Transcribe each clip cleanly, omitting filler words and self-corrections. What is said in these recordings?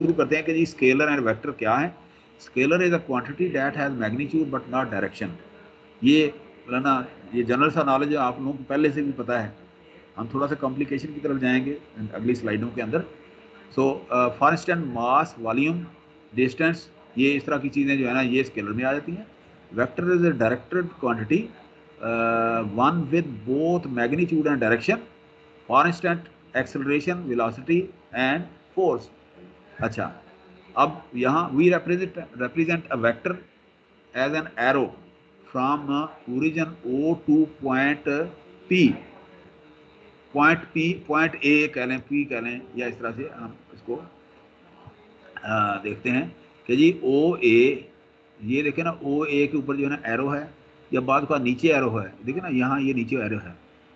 शुरू करते हैं कि जी स्केलर एंड वेक्टर क्या है। Scalar is a quantity that has magnitude but not direction. ये ना ये जनरल सा नॉलेज आप लोगों को पहले से भी पता है, हम थोड़ा सा कॉम्प्लिकेशन की तरफ जाएंगे अगली स्लाइडों के अंदर। So for instant mass, volume, distance, ये इस तरह की चीज़ें जो है ना ये स्केलर में आ जाती हैं। Vector is a directed quantity, one with both magnitude and direction, for instant acceleration, velocity and force. अच्छा, अब यहाँ we represent a vector as an arrow from origin O to point P, point A कह लें, P कह लें, या इस तरह से हम इसको देखते हैं कि जी ओ ए, ये देखें ना ओ ए के ऊपर जो है ना एरो है, या बाद का नीचे एरो है, देखिए ना यहाँ ये नीचे एरो है,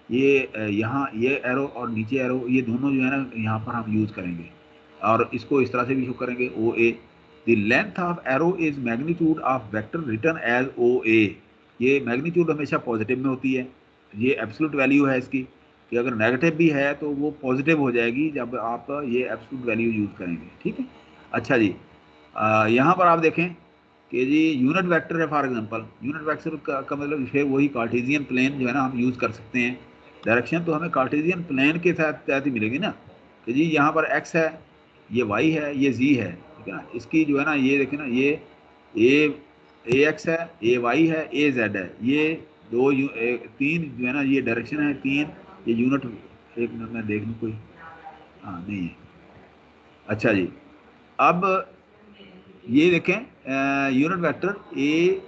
ये यहाँ ये एरो और नीचे एरो, ये दोनों जो है ना यहाँ पर हम यूज़ करेंगे, और इसको इस तरह से भी शो करेंगे O A. The length of arrow is magnitude of vector return as O A. ये मैग्नीट्यूड हमेशा पॉजिटिव में होती है, ये एब्सोल्यूट वैल्यू है इसकी, कि अगर नेगेटिव भी है तो वो पॉजिटिव हो जाएगी जब आप ये एब्सोल्यूट वैल्यू यूज़ करेंगे, ठीक है। अच्छा जी, यहाँ पर आप देखें कि जी यूनिट वेक्टर है, फॉर एग्जांपल यूनिट वेक्टर का मतलब है वही कार्टेशियन प्लेन जो है ना हम यूज़ कर सकते हैं। डायरेक्शन तो हमें कार्टेशियन प्लेन के साथ तहत ही मिलेगी ना, कि जी यहाँ पर एक्स है, ये वाई है, ये जी है, ठीक है ना। इसकी जो है ना ये देखें ना, ये ए एक्स है, ए वाई है, ए जेड है, ये तीन जो है ना ये डायरेक्शन है, तीन ये यूनिट। एक मिनट में देख लूँ कोई, हाँ नहीं है। अच्छा जी, अब ये देखें unit vector A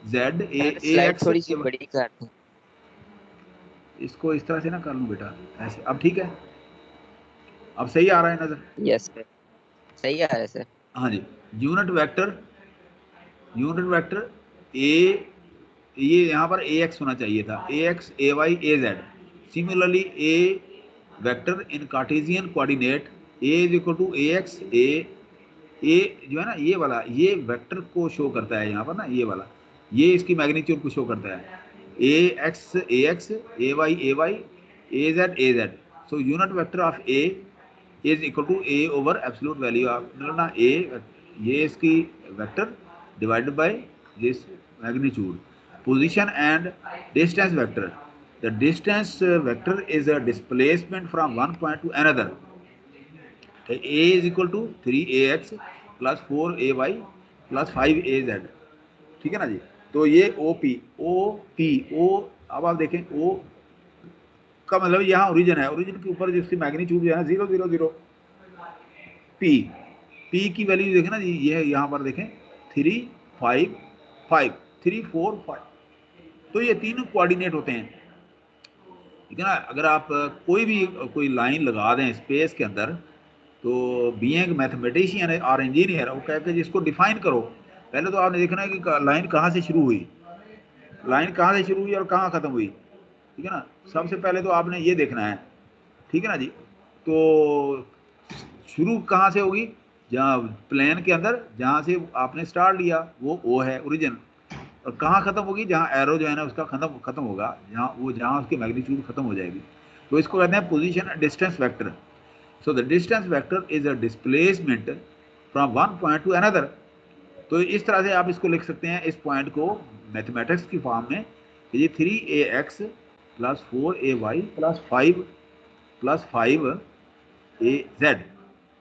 Z A sir A slide x, थोड़ी सी बड़ी कर दूं? इसको इस तरह से ना कर लूँ बेटा, ऐसे अब ठीक है, अब सही आ रहा है नजर। यस सर, सही आ रहा है सर। हाँ जी, unit vector, unit vector A, ये यहाँ पर ए एक्स होना चाहिए था, A X A Y A Z. Similarly A vector in Cartesian coordinate A is equal to A X A जो है ना ये वाला, ये वेक्टर को शो करता है यहाँ पर ना, ये वाला ये इसकी मैग्नीट्यूड को शो करता है, A X A Y A Z. So unit vector of A is equal to A over absolute value of, मतलब ना ए, ये इसकी vector divided by this magnitude. Position and distance vector, the distance vector is a displacement from one point to another. A is equal to 3ax plus 4ay plus 5az, ठीक है ना जी। तो ये ओ, अब आप देखें ओ का मतलब यहाँ ओरिजिन है, ओरिजिन के ऊपर जिसकी मैग्नीट्यूड जो है ना 0 0 0, पी की वैल्यू देखें ना जी, ये यहाँ पर देखें 3 5 5 3 4 5, तो ये तीनों कोऑर्डिनेट होते हैं, ठीक है ना। अगर आप कोई लाइन लगा दें स्पेस के अंदर, तो बीइंग मैथमेटिशियन और इंजीनियर वो कहते हैं जिसको डिफाइन करो, पहले तो आपने देखना है कि लाइन कहाँ से शुरू हुई, लाइन कहाँ से शुरू हुई और कहाँ ख़त्म हुई, ठीक है ना। सबसे पहले तो आपने ये देखना है, ठीक है ना जी। तो शुरू कहाँ से होगी, जहाँ प्लेन के अंदर जहाँ से आपने स्टार्ट लिया वो ओ है ओरिजिन, और कहाँ ख़त्म होगी, जहाँ एरो जो है ना उसका खत्म होगा, जहाँ उसकी मैग्नीट्यूड खत्म हो जाएगी, तो इसको कहते हैं position distance vector. So the distance vector is a displacement from one point to another। तो इस तरह से आप इसको लिख सकते हैं, इस पॉइंट को मैथमेटिक्स की फॉर्म में, कि ये 3ax plus 4ay plus 5az।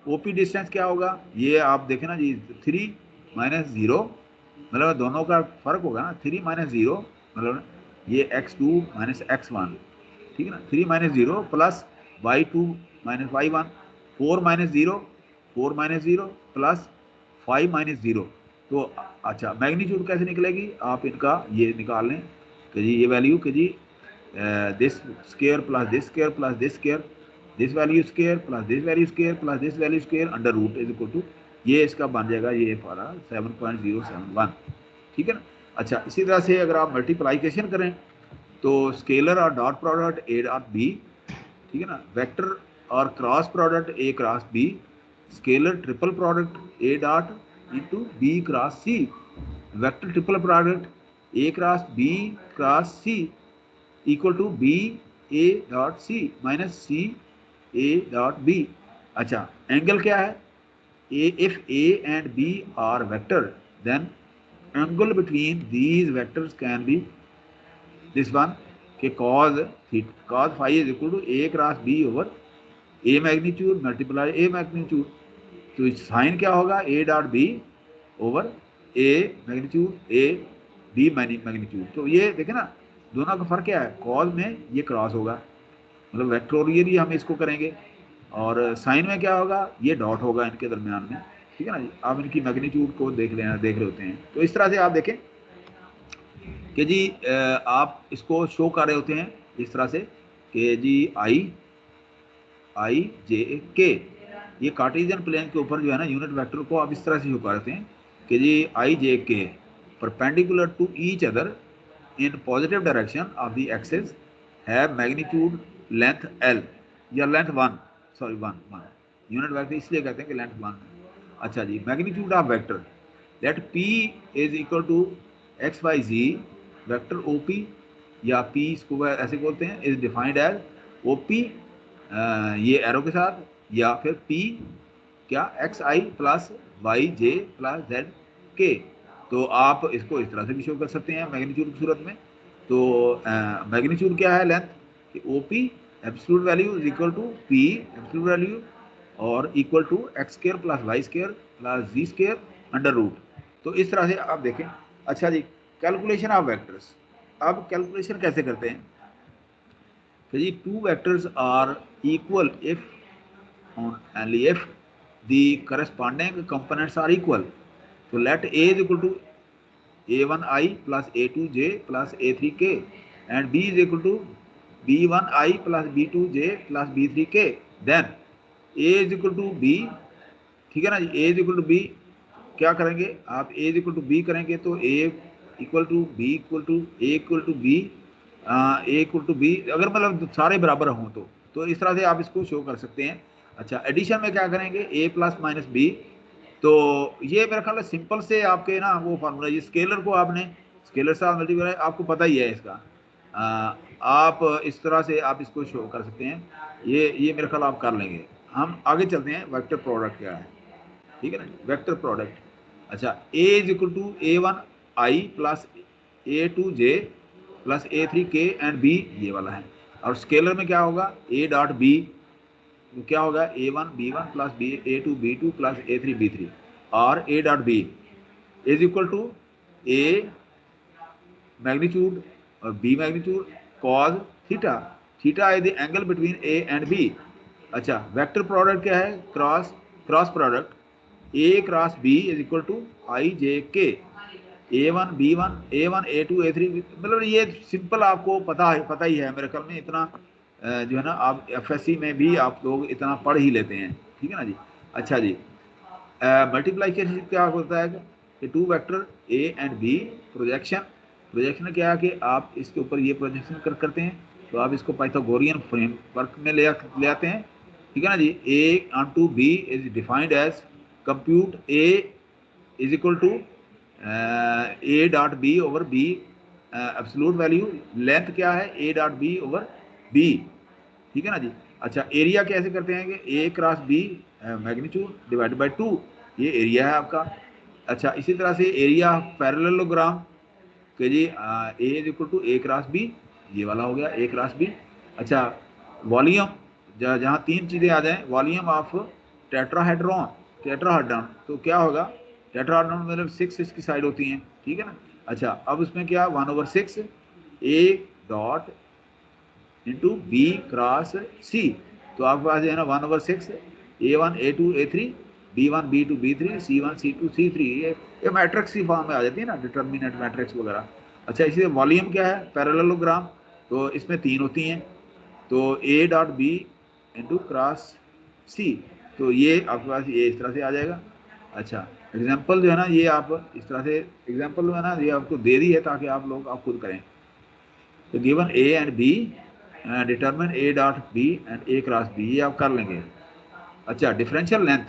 OP distance क्या होगा, ये आप देखें ना जी, 3 माइनस 0, मतलब दोनों का फर्क होगा ना, 3 माइनस 0 मतलब ये x2 माइनस x1, ठीक है ना। 3 minus 0 plus y2 minus y1, 4 minus 0 4 minus 0 plus 5 minus 0। तो अच्छा, मैग्नीट्यूड कैसे निकलेगी, आप इनका ये निकाल लें कि जी ये वैल्यू कि जी this square plus this square plus this square, this value square plus this value square plus this value square under root is equal to, ये इसका बन जाएगा ये हमारा 7.071, ठीक है ना। अच्छा, इसी तरह से अगर आप मल्टीप्लाइकेशन करें तो स्केलर और dot product A dot B, ठीक है ना। वेक्टर और cross product A cross B, scalar triple product A dot into B cross C, vector triple product A cross C equal to B A dot C minus C A dot B. अच्छा, angle क्या है, if A and B are vector, then angle between these vectors can be this one, कि cos phi is equal to A cross B over A magnitude multiply A magnitude. तो sign क्या होगा, A dot B over A magnitude A B magnitude. तो ये देखे ना, दोनों का फर्क क्या है, कॉज में ये क्रॉस होगा, मतलब वेक्टोरियली हम इसको करेंगे, और साइन में क्या होगा, ये डॉट होगा इनके दरमियान में. ठीक है ना जी. आप इनकी मैग्नीट्यूड को देख रहे होते हैं. तो इस तरह से आप देखें कि जी आप इसको शो कर रहे होते हैं इस तरह से कि जी आई जे के, ये कार्टेशियन प्लेन के ऊपर जो है ना यूनिट वेक्टर को आप इस तरह से शो करते हैं कि जी I J K perpendicular to each other in positive direction of the axis have magnitude length L या लेंथ वन. यूनिट वेक्टर इसलिए कहते हैं कि लेंथ 1. अच्छा जी, magnitude of vector let P is equal to X Y Z vector O P, या P इसको ऐसे बोलते हैं, is defined as O P ये एरो के साथ, या फिर पी क्या X I plus Y J plus Z के. तो आप इसको इस तरह से भी शो कर सकते हैं मैग्नीट्यूड की सूरत में. तो मैग्नीट्यूड क्या है, लेंथ, कि O P absolute value is equal to P absolute value और equal to X square plus Y square plus Z square under root. तो इस तरह से आप देखें. अच्छा जी, कैलकुलेशन ऑफ वेक्टर्स. अब कैलकुलेशन कैसे करते हैं कि जी two vectors are equal if only if the corresponding components are equal. So let A is equal to A1i plus A2j plus A3k and B is equal to B1i plus B2j plus B3k. Then A is equal to B, ठीक है ना जी. A is equal to B क्या करेंगे आप, A is equal to B करेंगे तो A equal to B equal to A equal to B, A equal to B, अगर मतलब सारे बराबर हों तो इस तरह से आप इसको शो कर सकते हैं. अच्छा, एडिशन में क्या करेंगे, A प्लस माइनस B. तो ये मेरा ख्याल है सिंपल से आपके ना वो फार्मूला, ये स्केलर को आपने स्केलर से मल्टीप्लाई आपको पता ही है इसका. आप इस तरह से आप इसको शो कर सकते हैं. ये मेरा ख्याल आप कर लेंगे. हम आगे चलते हैं, वेक्टर प्रोडक्ट क्या है. ठीक है ना, वेक्टर प्रोडक्ट. अच्छा, A is equal to A1i plus A2j plus A3k and B ये वाला है. और स्केलर में क्या होगा, A डॉट B तो क्या होगा, A1 B1 plus A2 B2 plus A3 B3 और A dot B is equal to A magnitude और B magnitude cos theta. Theta is the angle between A and B. अच्छा, vector product क्या है, cross product A cross B is equal to I J K. A1 B1 A1 A2 A3, मतलब ये simple आपको पता ही है मेरे ख्याल में. इतना जो है ना आप एफएससी में भी आप लोग इतना पढ़ ही लेते हैं. ठीक है ना जी. अच्छा जी, मल्टीप्लिकेशन क्या होता है कि two vector A and B projection क्या है कि आप इसके ऊपर ये प्रोजेक्शन करते हैं. तो आप इसको पाइथागोरियन फ्रेमवर्क में ले आते हैं. ठीक है ना जी. A on to B is defined as compute A is equal to A dot B over B absolute value. Length क्या है, A dot B over B. ठीक है ना जी. अच्छा, एरिया कैसे करते हैं कि A cross B magnitude divided by 2, ये एरिया है आपका. अच्छा, इसी तरह से एरिया पैरेललोग्राम कि जी A is equal to A cross B, ये वाला हो गया A क्रॉस B. अच्छा, वॉल्यूम जहाँ तीन चीज़ें आ जाएं, वॉल्यूम ऑफ टेट्राहेड्रॉन तो क्या होगा, टेट्राहेड्रॉन मतलब 6 की साइड होती हैं. ठीक है ना. अच्छा, अब उसमें क्या 1/6 A dot into B cross C. तो आपके पास है ना 1/6 A1 A2 A3 B1 B2 B3 C1 C2 C3, ये मैट्रिक्स की फॉर्म में आ जाती है ना, डिटर्मिनेंट मैट्रिक्स वगैरह. अच्छा, इसी वॉल्यूम क्या है, पैरेललोग्राम, तो इसमें 3 होती हैं. तो A dot B into cross C, तो ये आपके पास ये इस तरह से आ जाएगा. अच्छा, एग्जाम्पल जो है ना ये आप इस तरह से एग्जाम्पल जो है ना ये आपको दे दी है ताकि आप लोग आप खुद करें. तो given A and B determine A dot B and A cross B, ये आप कर लेंगे. अच्छा, डिफरेंशियल लेंथ.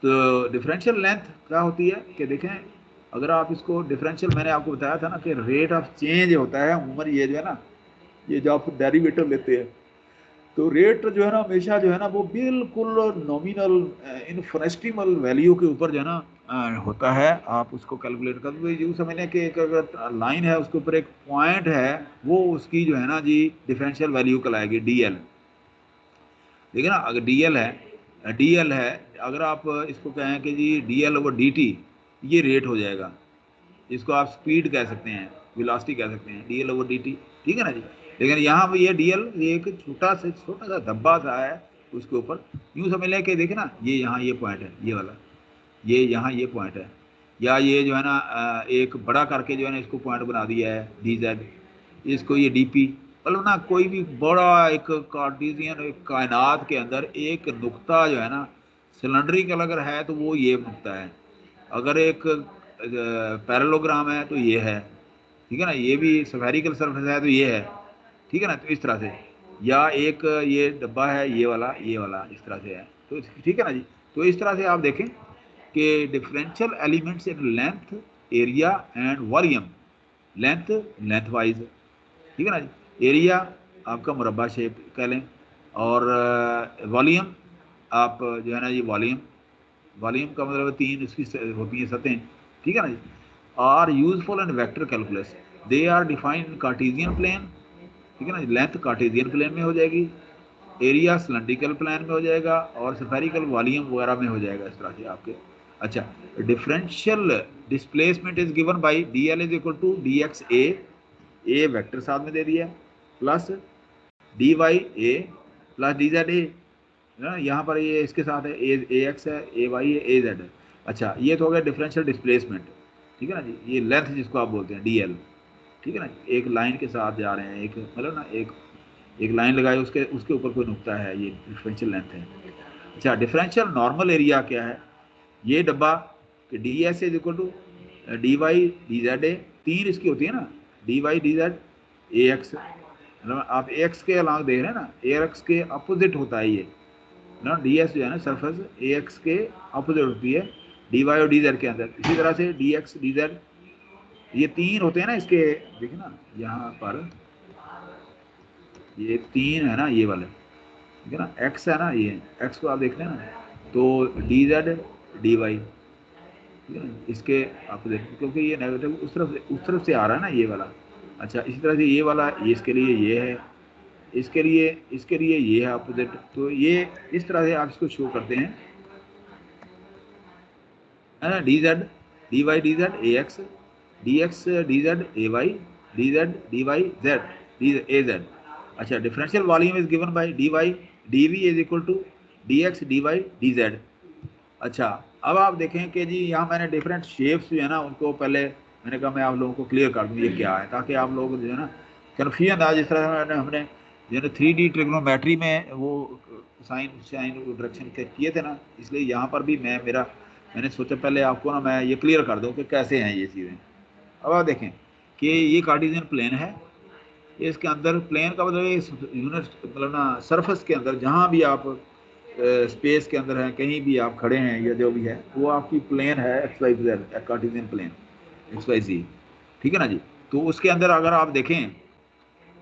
तो डिफरेंशियल लेंथ क्या होती है कि देखें, अगर आप इसको डिफरेंशियल, मैंने आपको बताया था ना कि रेट ऑफ चेंज होता है उम्र, ये जो है ना, ये जो आप डेरिवेटिव लेते हैं तो रेट जो है ना हमेशा जो है ना वो बिल्कुल नॉमिनल इनफिनिटेसिमल वैल्यू के ऊपर जो है ना होता है। आप उसको कैलकुलेट कर दो, यूँ समझ लें कि एक अगर लाइन है उसके ऊपर एक पॉइंट है, वो उसकी जो है ना जी डिफरेंशियल वैल्यू कहलाएगी DL। देखिए ना, अगर DL है, अगर आप इसको कहें कि जी DL/dt, ये रेट हो जाएगा। इसको आप स्पीड कह सकते हैं, वेलोसिटी कह सकते हैं, DL/dt, ठीक है ना जी। लेकिन यहाँ पे ये DL ये एक छोटा सा धब्बा सा है उसके ऊपर। यूँ समझ लें कि देखे ना, ये यहाँ ये पॉइंट है, ये वाला, ये यहाँ ये पॉइंट है, या ये जो है ना एक बड़ा करके जो है ना इसको पॉइंट बना दिया है DZ, इसको ये DP। मतलब ना कोई भी बड़ा एक कार्टेशियन एक कायनात के अंदर एक नुक्ता जो है ना सिलेंड्रिकल अगर है तो वो ये नुक्ता है, अगर एक पैरेललोग्राम है तो ये है, ठीक है ना, ये भी स्फेरिकल सरफेस है तो ये है, ठीक है ना। तो इस तरह से, या एक ये डब्बा है ये वाला इस तरह से है, तो ठीक है ना जी। तो इस तरह से आप देखें कि differential elements in length, area and volume. Length wise, ठीक है ना जी, एरिया आपका मुरब्बा शेप कह लें, और वॉल्यूम आप जो है ना ये वॉल्यूम का मतलब 3 इसकी होती हैं सतहें, ठीक है ना जी। Are useful in vector calculus, they are defined in Cartesian plane, ठीक है ना। लेंथ कार्टेशियन प्लेन में हो जाएगी, एरिया सिलेंड्रिकल प्लेन में हो जाएगा, और स्फेरिकल वॉल्यूम वगैरह में हो जाएगा, इस तरह से आपके। अच्छा, differential displacement is given by DL is equal to DXA, A vector साथ में दे दिया, प्लस DYA प्लस DZA, ना यहाँ पर ये इसके साथ है AX है, AY है, AZ है। अच्छा, ये तो हो गया डिफरेंशियल डिस्प्लेसमेंट, ठीक है ना जी। ये लेंथ जिसको आप बोलते हैं DL, ठीक है ना, एक लाइन के साथ जा रहे हैं, एक मतलब ना एक लाइन लगाई, उसके उसके ऊपर कोई नुकता है, ये डिफरेंशियल लेंथ है। अच्छा, डिफरेंशियल नॉर्मल एरिया क्या है, ये डब्बा कि DS is equal to DY DZA, 3 इसकी होती है ना, DY DZ AX, मतलब आप AX के अलॉन्ग देख रहे हैं ना, AX के अपोजिट होता है ये ना, DS जो है ना सरफेस AX के अपोजिट होती है DY और DZ के अंदर। इसी तरह से DX DZ, ये 3 होते हैं ना इसके, देखिए ना यहाँ पर ये 3 है ना ये वाले, ठीक है ना, X है ना, ये X को आप देख रहे हैं ना, तो DZ DY, ठीक है ना, इसके अपोजिट, क्योंकि ये नेगेटिव उस तरफ से आ रहा है ना ये वाला। अच्छा, इसी तरह से ये वाला, ये इसके लिए ये है, इसके लिए ये है अपोजिट। तो ये इस तरह से आप इसको शो करते हैं, है ना, DZ DY DZ AX, DX DZ AY, DZ DY Z AZ। अच्छा, differential volume is given by DY DV is equal to DX DY DZ। अच्छा, अब आप देखें कि जी यहाँ मैंने डिफरेंट शेप्स जो है ना उनको पहले मैंने कहा मैं आप लोगों को क्लियर कर दूँ ये क्या है, ताकि आप लोग जो है ना कन्फ्यूजन आज जिस तरह हमने जो है 3D ट्रिग्नोमेट्री में वो साइन साइन डायरेक्शन के किए थे ना, इसलिए यहाँ पर भी मैंने सोचा पहले आपको ना मैं ये क्लियर कर दूँ कि कैसे हैं ये चीज़ें। अब आप देखें कि ये कार्टेशियन प्लेन है, इसके अंदर प्लेन का मतलब यूनिट मतलब ना सरफेस के अंदर जहाँ भी आप स्पेस के अंदर हैं, कहीं भी आप खड़े हैं या जो भी है, वो आपकी प्लेन है XYZ, कार्टेशियन प्लेन XYZ, ठीक है ना जी। तो उसके अंदर अगर आप देखें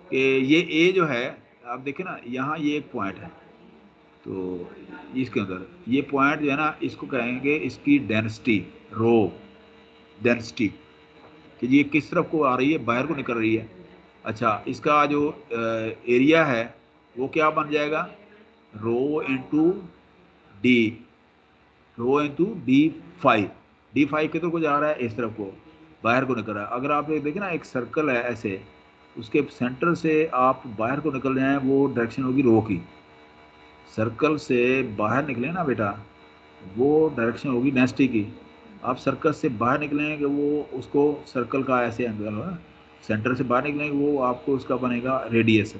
कि ये A जो है, आप देखें ना यहाँ ये एक पॉइंट है, तो इसके अंदर ये पॉइंट जो है ना इसको कहेंगे इसकी डेंसिटी, रो डेंसिटी, कि ये किस तरफ को आ रही है, बाहर को निकल रही है। अच्छा, इसका जो एरिया है वो क्या बन जाएगा, रो इंटू डी, D5 किधर को जा रहा है, इस तरफ को बाहर को निकल रहा है। अगर आप देखें ना एक सर्कल है ऐसे, उसके सेंटर से आप बाहर को निकल रहे हैं, वो डायरेक्शन होगी रो की। सर्कल से बाहर निकले ना बेटा, वो डायरेक्शन होगी डेंसिटी की। आप सर्कल से बाहर निकलेंगे वो उसको सर्कल का ऐसे एंगल है, सेंटर से बाहर निकलेंगे वो आपको उसका बनेगा रेडियस।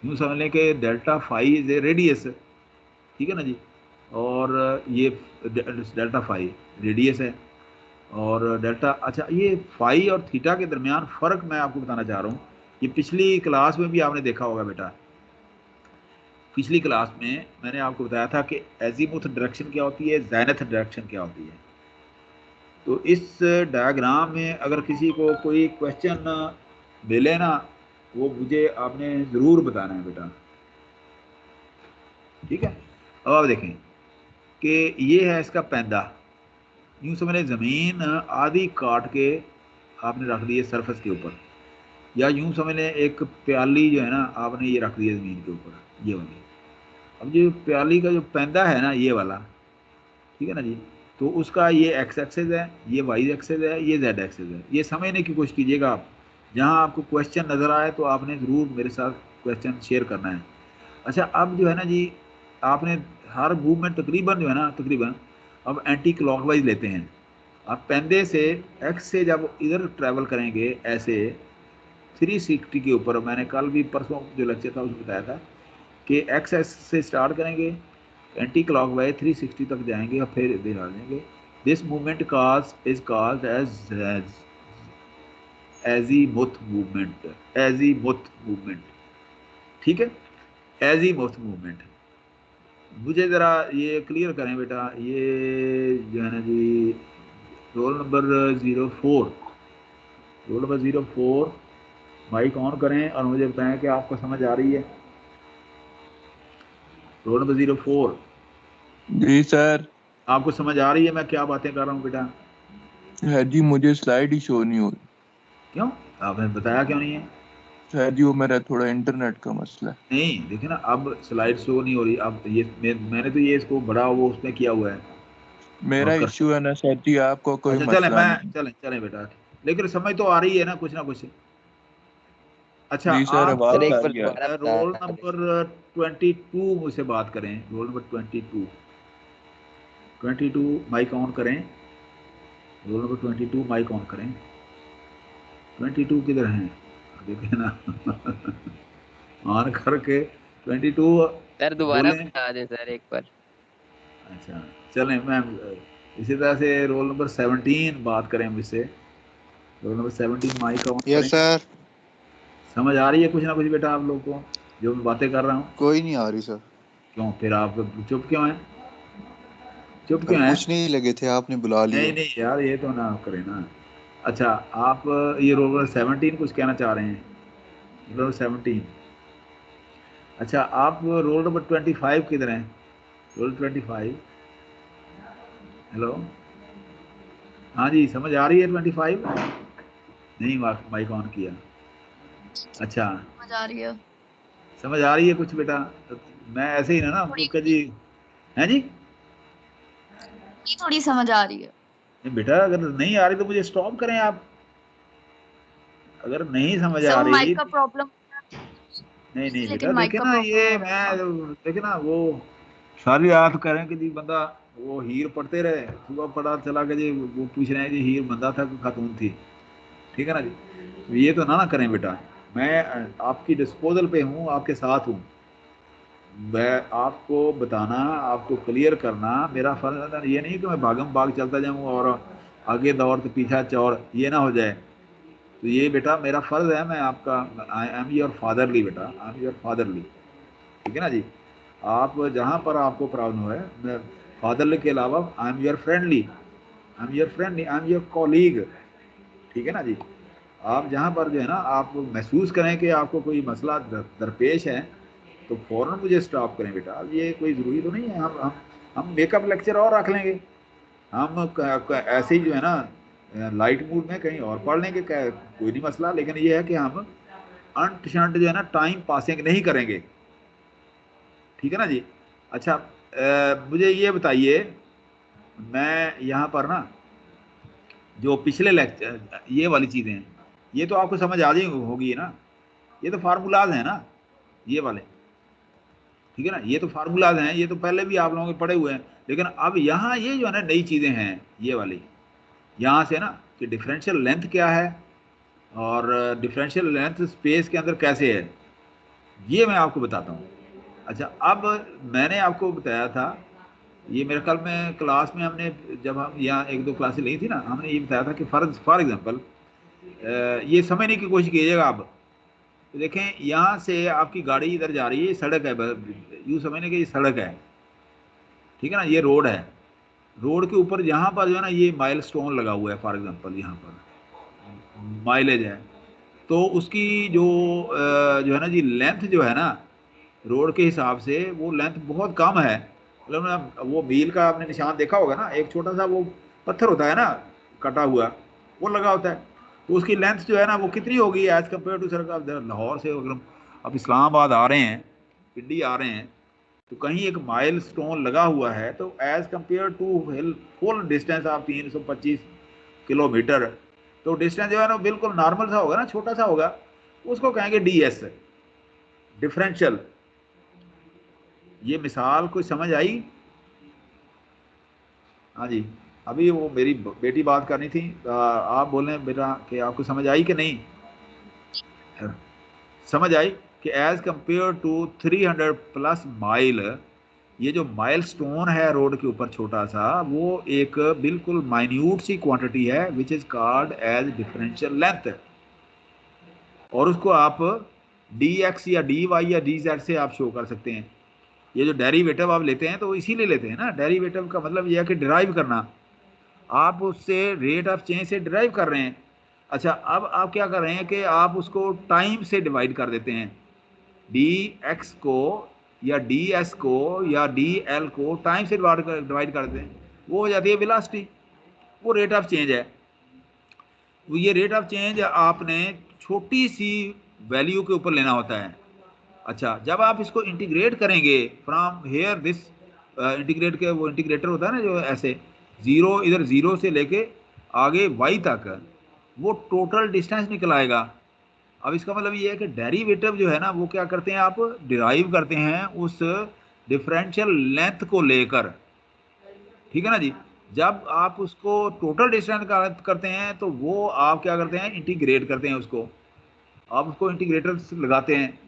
यूँ समझ लें कि delta phi is a radius, ठीक है ना जी। और ये डेल्टा फाई रेडियस है, और डेल्टा, अच्छा ये फाई और थीटा के दरमियान फ़र्क मैं आपको बताना चाह रहा हूँ। ये पिछली क्लास में भी आपने देखा होगा बेटा, पिछली क्लास में मैंने आपको बताया था कि एजीमुथ डायरेक्शन क्या होती है, ज़ेनिथ डायरेक्शन क्या होती है। तो इस डायग्राम में अगर किसी को कोई क्वेश्चन मिले ना, वो मुझे आपने ज़रूर बताना है बेटा, ठीक है। अब आप देखें कि ये है इसका पैंदा, यूं समझ लें ज़मीन आधी काट के आपने रख दी है सरफेस के ऊपर, या यूं समझ लें एक प्याली जो है ना आपने ये रख दी है ज़मीन के ऊपर, ये वाली। अब जो प्याली का जो पैंदा है ना ये वाला, ठीक है ना जी, तो उसका ये एक्स एक्सेस है, ये वाई एक्सेस है, ये जेड एक्सेस है। ये समझने की कोशिश कीजिएगा आप, जहाँ आपको क्वेश्चन नज़र आए तो आपने ज़रूर मेरे साथ क्वेश्चन शेयर करना है। अच्छा, अब जो है ना जी, आपने हर मूवमेंट तकरीबन जो है ना, तकरीबन अब एंटी क्लॉकवाइज लेते हैं। आप पैंदे से एक्स से जब इधर ट्रैवल करेंगे ऐसे 360 के ऊपर, मैंने कल भी परसों जो लेक्चर था उसमें बताया था कि एक्स एस से स्टार्ट करेंगे, एंटी क्लॉकवाइज 360 तक जाएंगे और फिर इधर आ जाएंगे। दिस मूवमेंट काज is called as azimuth movement, azimuth movement, ठीक है, एजीमुथ मूवमेंट। मुझे ज़रा ये क्लियर करें बेटा, ये जो है ना जी roll number 04, roll number 04 mic on करें और मुझे बताएं कि आपको समझ आ रही है। रोल नंबर 04, जी सर। आपको समझ आ रही है मैं क्या बातें कर रहा हूँ बेटा? सर जी मुझे स्लाइड ही शो नहीं हो रही। क्यों, आपने बताया क्यों नहीं है? सर जी वो मेरा थोड़ा इंटरनेट का मसला है। नहीं देखिए ना, अब स्लाइड शो नहीं हो रही। अब ये मैंने तो ये इसको बड़ा वो उसमें किया हुआ है मेरा और कर, इश्यू है ना सर जी, आपको कोई अच्छा चलें, मसला मैं नहीं। चलें चलें बेटा, लेकिन समझ तो आ रही है ना कुछ। अच्छा, जी सर आप आवाज सर एक आ बार रही है। दोबारा रोल बता दें। नंबर 22 मुझसे बात करें, रोल नंबर 22 माइक ऑन करें, रोल नंबर 22 माइक ऑन करें। 22 किधर हैं, देखें ना ऑन करके 22 सर दोबारा बोलें। बता दें सर एक बार। अच्छा चलें, मैं इसी तरह से रोल नंबर 17 बात करें मुझसे, रोल नंबर 17 माइक ऑन करें। Yes sir. समझ आ रही है कुछ ना कुछ बेटा आप लोग को जो मैं बातें कर रहा हूँ? कोई नहीं आ रही सर। क्यों फिर आप चुप क्यों हैं, चुप सर क्यों हैं? पूछने ही लगे थे, आपने बुला नहीं लिया। नहीं यार, ये तो ना करें ना। अच्छा, आप ये रोल नंबर 17 कुछ कहना चाह रहे हैं, रोल नंबर 17। अच्छा, आप रोल नंबर 25 किधर हैं, रोल 25? हेलो, हाँ जी, समझ आ रही है 25? नहीं, माइक ऑन किया। अच्छा, समझ आ रही है। समझ आ रही है कुछ बेटा? तो मैं ऐसे ही ना थोड़ी आपको जी, हैं जी? थोड़ी समझ आ रही है। नहीं बेटा, अगर नहीं आ रही तो मुझे स्टॉप करें आप, अगर नहीं समझ सर आ वो रही। माइक का प्रॉब्लम, नहीं नहीं बेटा, लेकिन माइक देखे का ना प्रॉब्लम ये हो रहा था। मैं देखे ना वो सारी रात कह रहे हैं कि जी बंदा वो हीर पढ़ते रहे, सुबह पढ़ा चला के जी वो पूछ रहे हैं जी हीर बंदा था कि खातून थी, ठीक है ना जी? तो ये तो ना करें बेटा, मैं आपकी डिस्पोजल पे हूँ, आपके साथ हूँ, मैं आपको बताना, आपको क्लियर करना मेरा फर्ज है। ये नहीं कि मैं भागम भाग चलता जाऊँ और आगे दौड़ तो पीछा चौड़, ये ना हो जाए। तो ये बेटा मेरा फर्ज है, मैं आपका, आई एम योर फादरली बेटा, आई एम योर फादरली, ठीक है ना जी? आप जहाँ पर आपको प्रॉब्लम है, मैं फादरली के अलावा I am your friendly, I am your friendly, I am your colleague, ठीक है ना जी? आप जहाँ पर जो है ना आप महसूस करें कि आपको कोई मसला दरपेश है तो फ़ौरन मुझे स्टॉप करें बेटा। ये कोई ज़रूरी तो नहीं है हम मेकअप लेक्चर और रख लेंगे, हम ऐसे ही जो है ना लाइट मूड में कहीं और पढ़ लेंगे, कोई नहीं मसला। लेकिन ये है कि हम अंट शंट जो है ना टाइम पासिंग नहीं करेंगे, ठीक है ना जी? अच्छा, मुझे ये बताइए, मैं यहाँ पर ना जो पिछले लेक्चर ये वाली चीज़ें हैं ये तो आपको समझ आ जाएगी होगी ना, ये तो फार्मूलाज हैं ना ये वाले, ठीक है ना? ये तो फार्मूलाज हैं, ये तो पहले भी आप लोगों के पढ़े हुए हैं। लेकिन अब यहाँ ये जो है ना नई चीज़ें हैं ये वाली, यहाँ से ना कि डिफरेंशियल लेंथ क्या है और डिफरेंशियल लेंथ स्पेस के अंदर कैसे है, ये मैं आपको बताता हूँ। अच्छा, अब मैंने आपको बताया था, ये मेरे ख्याल में क्लास में हमने जब हम यहाँ एक दो क्लासें ली थी ना, हमने ये बताया था कि फॉर एग्जांपल ये समझने की कोशिश कीजिएगा आप। तो देखें, यहाँ से आपकी गाड़ी इधर जा रही है, सड़क है, यूँ समझने की ये सड़क है, ठीक है ना? ये रोड है, रोड के ऊपर यहाँ पर जो है ना ये माइल स्टोन लगा हुआ है, फॉर एग्जांपल यहाँ पर माइलेज है, तो उसकी जो जो है ना जी लेंथ जो है ना, रोड के हिसाब से वो लेंथ बहुत कम है। मतलब ना वो मील का आपने निशान देखा होगा ना, एक छोटा सा वो पत्थर होता है ना कटा हुआ, वो लगा होता है, तो उसकी लेंथ जो है ना वो कितनी होगी एज कम्पेयर टू, सर आप लाहौर से अगर आप इस्लामाबाद आ रहे हैं, पिंडी आ रहे हैं, तो कहीं एक माइल स्टोन लगा हुआ है, तो as compare to full distance आप 325 किलोमीटर, तो डिस्टेंस जो है ना बिल्कुल नॉर्मल सा होगा ना, छोटा सा होगा, उसको कहेंगे DS, डिफरेंशियल। ये मिसाल कोई समझ आई? हाँ जी, अभी वो मेरी बेटी बात करनी थी, आप बोलें बेटा कि आपको समझ आई कि नहीं? समझ आई कि as compare to 300 plus mile, ये जो माइल स्टोन है रोड के ऊपर छोटा सा, वो एक बिल्कुल माइन्यूट सी क्वांटिटी है which is called as differential length, और उसको आप DX या DY या DZ से आप शो कर सकते हैं। ये जो डेरिवेटिव आप लेते हैं तो इसीलिए लेते हैं ना, डेरिवेटिव का मतलब यह है कि डिराइव करना, आप उससे रेट ऑफ चेंज से डिराइव कर रहे हैं। अच्छा, अब आप क्या कर रहे हैं कि आप उसको टाइम से डिवाइड कर देते हैं, DX को या DS को या DL को टाइम से डिवाइड कर देते हैं, वो हो जाती है वेलोसिटी, वो रेट ऑफ चेंज है। तो ये रेट ऑफ चेंज आपने छोटी सी वैल्यू के ऊपर लेना होता है। अच्छा, जब आप इसको इंटीग्रेट करेंगे फ्रॉम हेयर दिस, इंटीग्रेट के वो इंटीग्रेटर होता है ना जो ऐसे जीरो, इधर जीरो से लेके आगे Y तक, वो टोटल डिस्टेंस निकल आएगा। अब इसका मतलब ये है कि डेरिवेटिव जो है ना वो क्या करते हैं, आप डिराइव करते हैं उस डिफरेंशियल लेंथ को लेकर, ठीक है ना जी। जब आप उसको टोटल डिस्टेंस करते हैं तो वो आप क्या करते हैं, इंटीग्रेट करते हैं उसको, आप उसको इंटीग्रेटर लगाते हैं।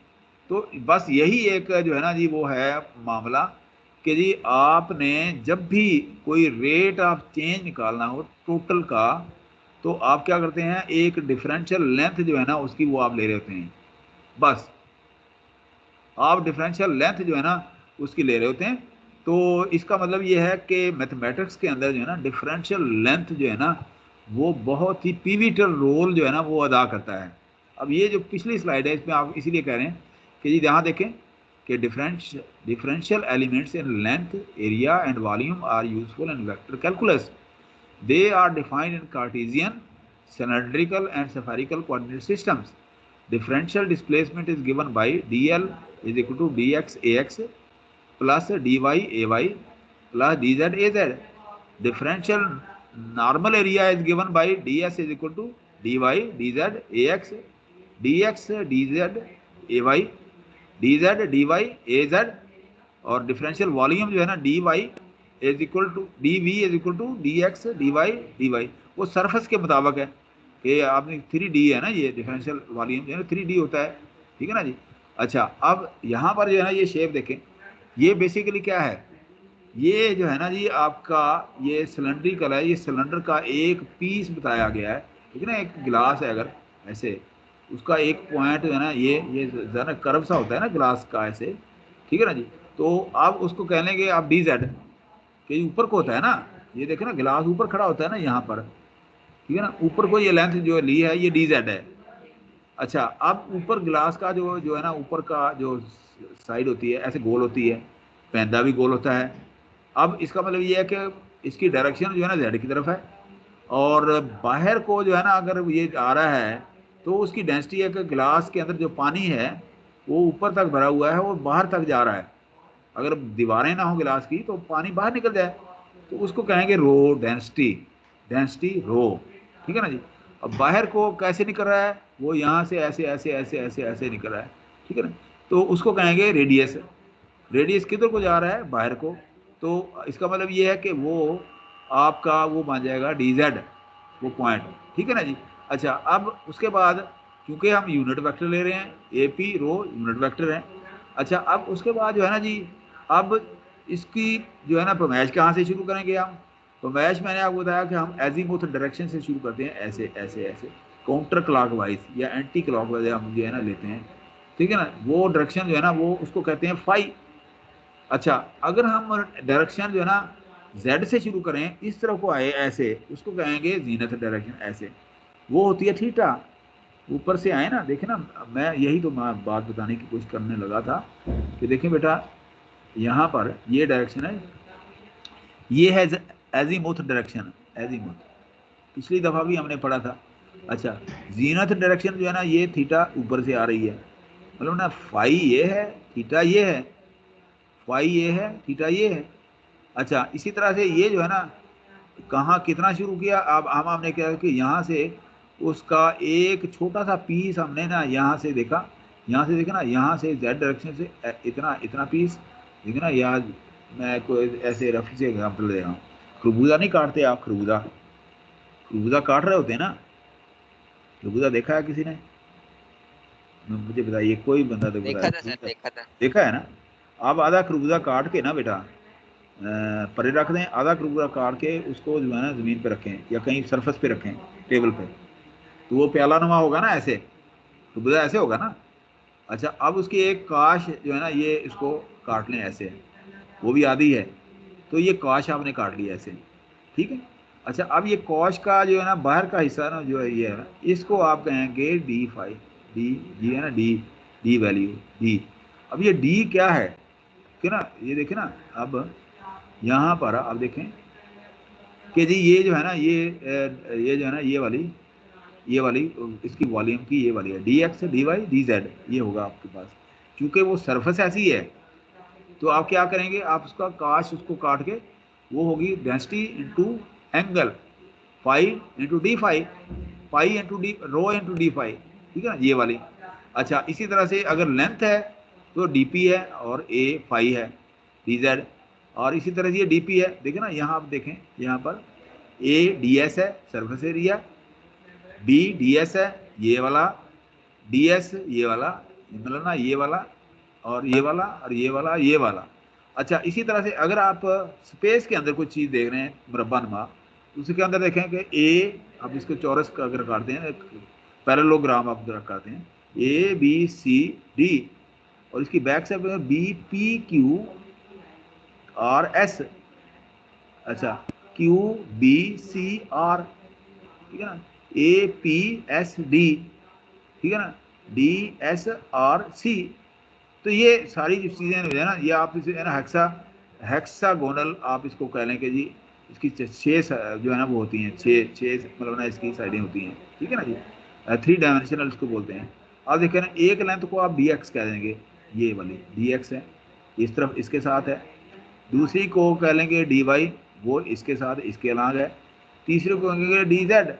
तो बस यही एक जो है ना जी वो है मामला कि जी आपने जब भी कोई रेट ऑफ चेंज निकालना हो टोटल का, तो आप क्या करते हैं, एक डिफरेंशियल लेंथ जो है ना उसकी वो आप ले रहे होते हैं, बस आप डिफरेंशियल लेंथ जो है ना उसकी ले रहे होते हैं। तो इसका मतलब ये है कि मैथमेटिक्स के अंदर जो है ना डिफरेंशियल लेंथ जो है ना वो बहुत ही पिविटल रोल जो है ना वो अदा करता है। अब ये जो पिछली स्लाइड है इसमें आप इसीलिए कह रहे हैं कि जी यहाँ देखें कि differential elements in length, area and volume are useful in vector calculus. They are defined in Cartesian, cylindrical and spherical coordinate systems. Differential displacement is given by dl is equal to dx ax plus dy ay plus dz az. Differential normal area is given by ds is equal to dy dz ax dx dz ay dz dy az, और differential volume जो है ना dy is equal to dv is equal to dx dy, वो surface के मुताबिक है कि आपने 3D है ना, ये डिफरेंशियल वॉल्यूम जो है ना 3D होता है, ठीक है ना जी। अच्छा, अब यहाँ पर जो है ना ये शेप देखें, ये बेसिकली क्या है, ये जो है ना जी आपका ये सिलेंड्रिकल है, ये सिलेंडर का एक पीस बताया गया है, ठीक है ना, एक गिलास है अगर ऐसे, उसका एक पॉइंट जो है ना ये ज़रा कर्व सा होता है ना ग्लास का ऐसे, ठीक है ना जी। तो आप उसको कह लेंगे आप DZ, कि ऊपर को होता है ना, ये देखे ना गिलास ऊपर खड़ा होता है ना यहाँ पर, ठीक है ना, ऊपर को ये लेंथ जो ली है ये DZ है। अच्छा, अब ऊपर गिलास का जो जो है ना ऊपर का जो साइड होती है ऐसे गोल होती है, पैंदा भी गोल होता है। अब इसका मतलब ये है कि इसकी डायरेक्शन जो है ना Z की तरफ है, और बाहर को जो है ना अगर ये आ रहा है तो उसकी डेंसिटी है कि गिलास के अंदर जो पानी है वो ऊपर तक भरा हुआ है और बाहर तक जा रहा है। अगर दीवारें ना हो गिलास की तो पानी बाहर निकल जाए, तो उसको कहेंगे रो डेंसिटी, डेंसिटी रो, ठीक है ना जी। अब बाहर को कैसे निकल रहा है, वो यहाँ से ऐसे ऐसे ऐसे ऐसे ऐसे निकल रहा है, ठीक है ना, तो उसको कहेंगे रेडियस। रेडियस किधर को जा रहा है, बाहर को, तो इसका मतलब ये है कि वो आपका वो बन जाएगा DZ, वो पॉइंट, ठीक है ना जी। अच्छा, अब उसके बाद क्योंकि हम यूनिट वेक्टर ले रहे हैं, AP रो यूनिट वेक्टर है। अच्छा, अब उसके बाद जो है ना जी, अब इसकी जो है ना पैमाइश कहाँ से शुरू करेंगे हम, पैमाइश मैंने आपको बताया कि हम एजीमुथ डायरेक्शन से शुरू करते हैं, ऐसे ऐसे ऐसे काउंटर क्लॉकवाइज या एंटी क्लॉकवाइज हम जो है ना लेते हैं, ठीक है ना, वो डायरेक्शन जो है ना वो उसको कहते हैं फाई। अच्छा, अगर हम डायरेक्शन जो है ना Z से शुरू करें, इस तरफ को आए ऐसे, उसको कहेंगे जीनत डायरेक्शन ऐसे, वो होती है थीटा। ऊपर से आए ना, देखे ना, मैं यही तो मैं बात बताने की कोशिश करने लगा था कि देखें बेटा, यहाँ पर ये डायरेक्शन है, ये है एजीमुथ डायरेक्शन, एजीमुथ, पिछली दफा भी हमने पढ़ा था। अच्छा, जीनत डायरेक्शन जो है ना, ये थीटा ऊपर से आ रही है, मतलब ना फाई ये है, थीटा ये है, फाई ये है, थीटा ये है। अच्छा, इसी तरह से ये जो है ना, कहाँ कितना शुरू किया, अब हमने क्या कि यहाँ से उसका एक छोटा सा पीस हमने ना यहाँ से देखा, यहाँ से देखा ना, यहाँ से जेड डायरेक्शन से इतना इतना पीस, देखा ना, याद मैं कोई ऐसे रफ से एग्जाम्पल दे रहा हूँ। खरबूजा नहीं काटते आप, खरबूजा, खरबूजा काट रहे होते हैं ना, खरबूजा देखा है किसी ने? मुझे बताइए, कोई बंदा तो देखा था बताए, सर, देखा था। देखा है ना? आप आधा खरबूजा काट के ना बेटा परे रख दें, आधा खरबूजा काट के उसको जो है ना जमीन पे रखें या कहीं सरफेस पे रखें, टेबल पे, तो वो प्याला नुमा होगा ना, ऐसे खरबूजा ऐसे होगा ना। अच्छा, अब उसकी एक काश जो है ना, ये इसको काट लें ऐसे, वो भी आधी है, तो ये काश आपने काट लिया ऐसे, ठीक है। अच्छा, अब ये कॉश का जो है ना बाहर का हिस्सा ना जो है ये है ना, इसको आप कहेंगे D5, डी, जी है ना, डी, डी वैल्यू डी। अब ये डी क्या है कि ना, ये देखें ना, अब यहाँ पर आप देखें कि जी ये जो है ना, ये जो है ना, ये वाली इसकी वॉल्यूम की ये वाली है, D X D Y D Z, ये होगा आपके पास। क्योंकि वो सरफेस ऐसी है, तो आप क्या करेंगे, आप उसका काश उसको काट के, वो होगी density into angle, five into D five, pi into D rho into D five, ठीक है ना, ये वाली। अच्छा, इसी तरह से अगर लेंथ है तो डी पी है और ए फाइव है, डी जेड, और इसी तरह से ये डी पी है, देखें ना, यहाँ आप देखें, यहाँ पर ए डी एस है surface area, B D S है ये वाला, डी एस ये वाला, मतलब ना ये वाला और ये वाला और ये वाला ये वाला। अच्छा, इसी तरह से अगर आप स्पेस के अंदर कोई चीज़ देख रहे हैं मुरब्बा नुमा, उसके अंदर देखें कि ए, आप इसको चौरस का अगर काटते हैं, पैरेललोग्राम आप काटते हैं, ए बी सी डी, और इसकी बैक साइड पे B P Q R S, अच्छा, क्यू बी सी आर, ठीक है ना, ए पी एस डी, ठीक है ना, डी एस आर सी। तो ये सारी जो चीज़ें है ना, ये आप इसे है ना हेक्सागोनल आप इसको कह लें कि जी, इसकी छः जो है ना वो होती हैं, छः छः मतलब ना इसकी साइडें होती हैं, ठीक है ना जी, थ्री डायमेंशनल इसको बोलते हैं। आप देखें ना, एक लेंथ को आप डी एक्स कह देंगे, ये वाली डी एक्स है, इस तरफ इसके साथ है, दूसरी को कह लेंगे डी वाई, वो इसके साथ इसके अलग है, तीसरे को कहेंगे डी जेड,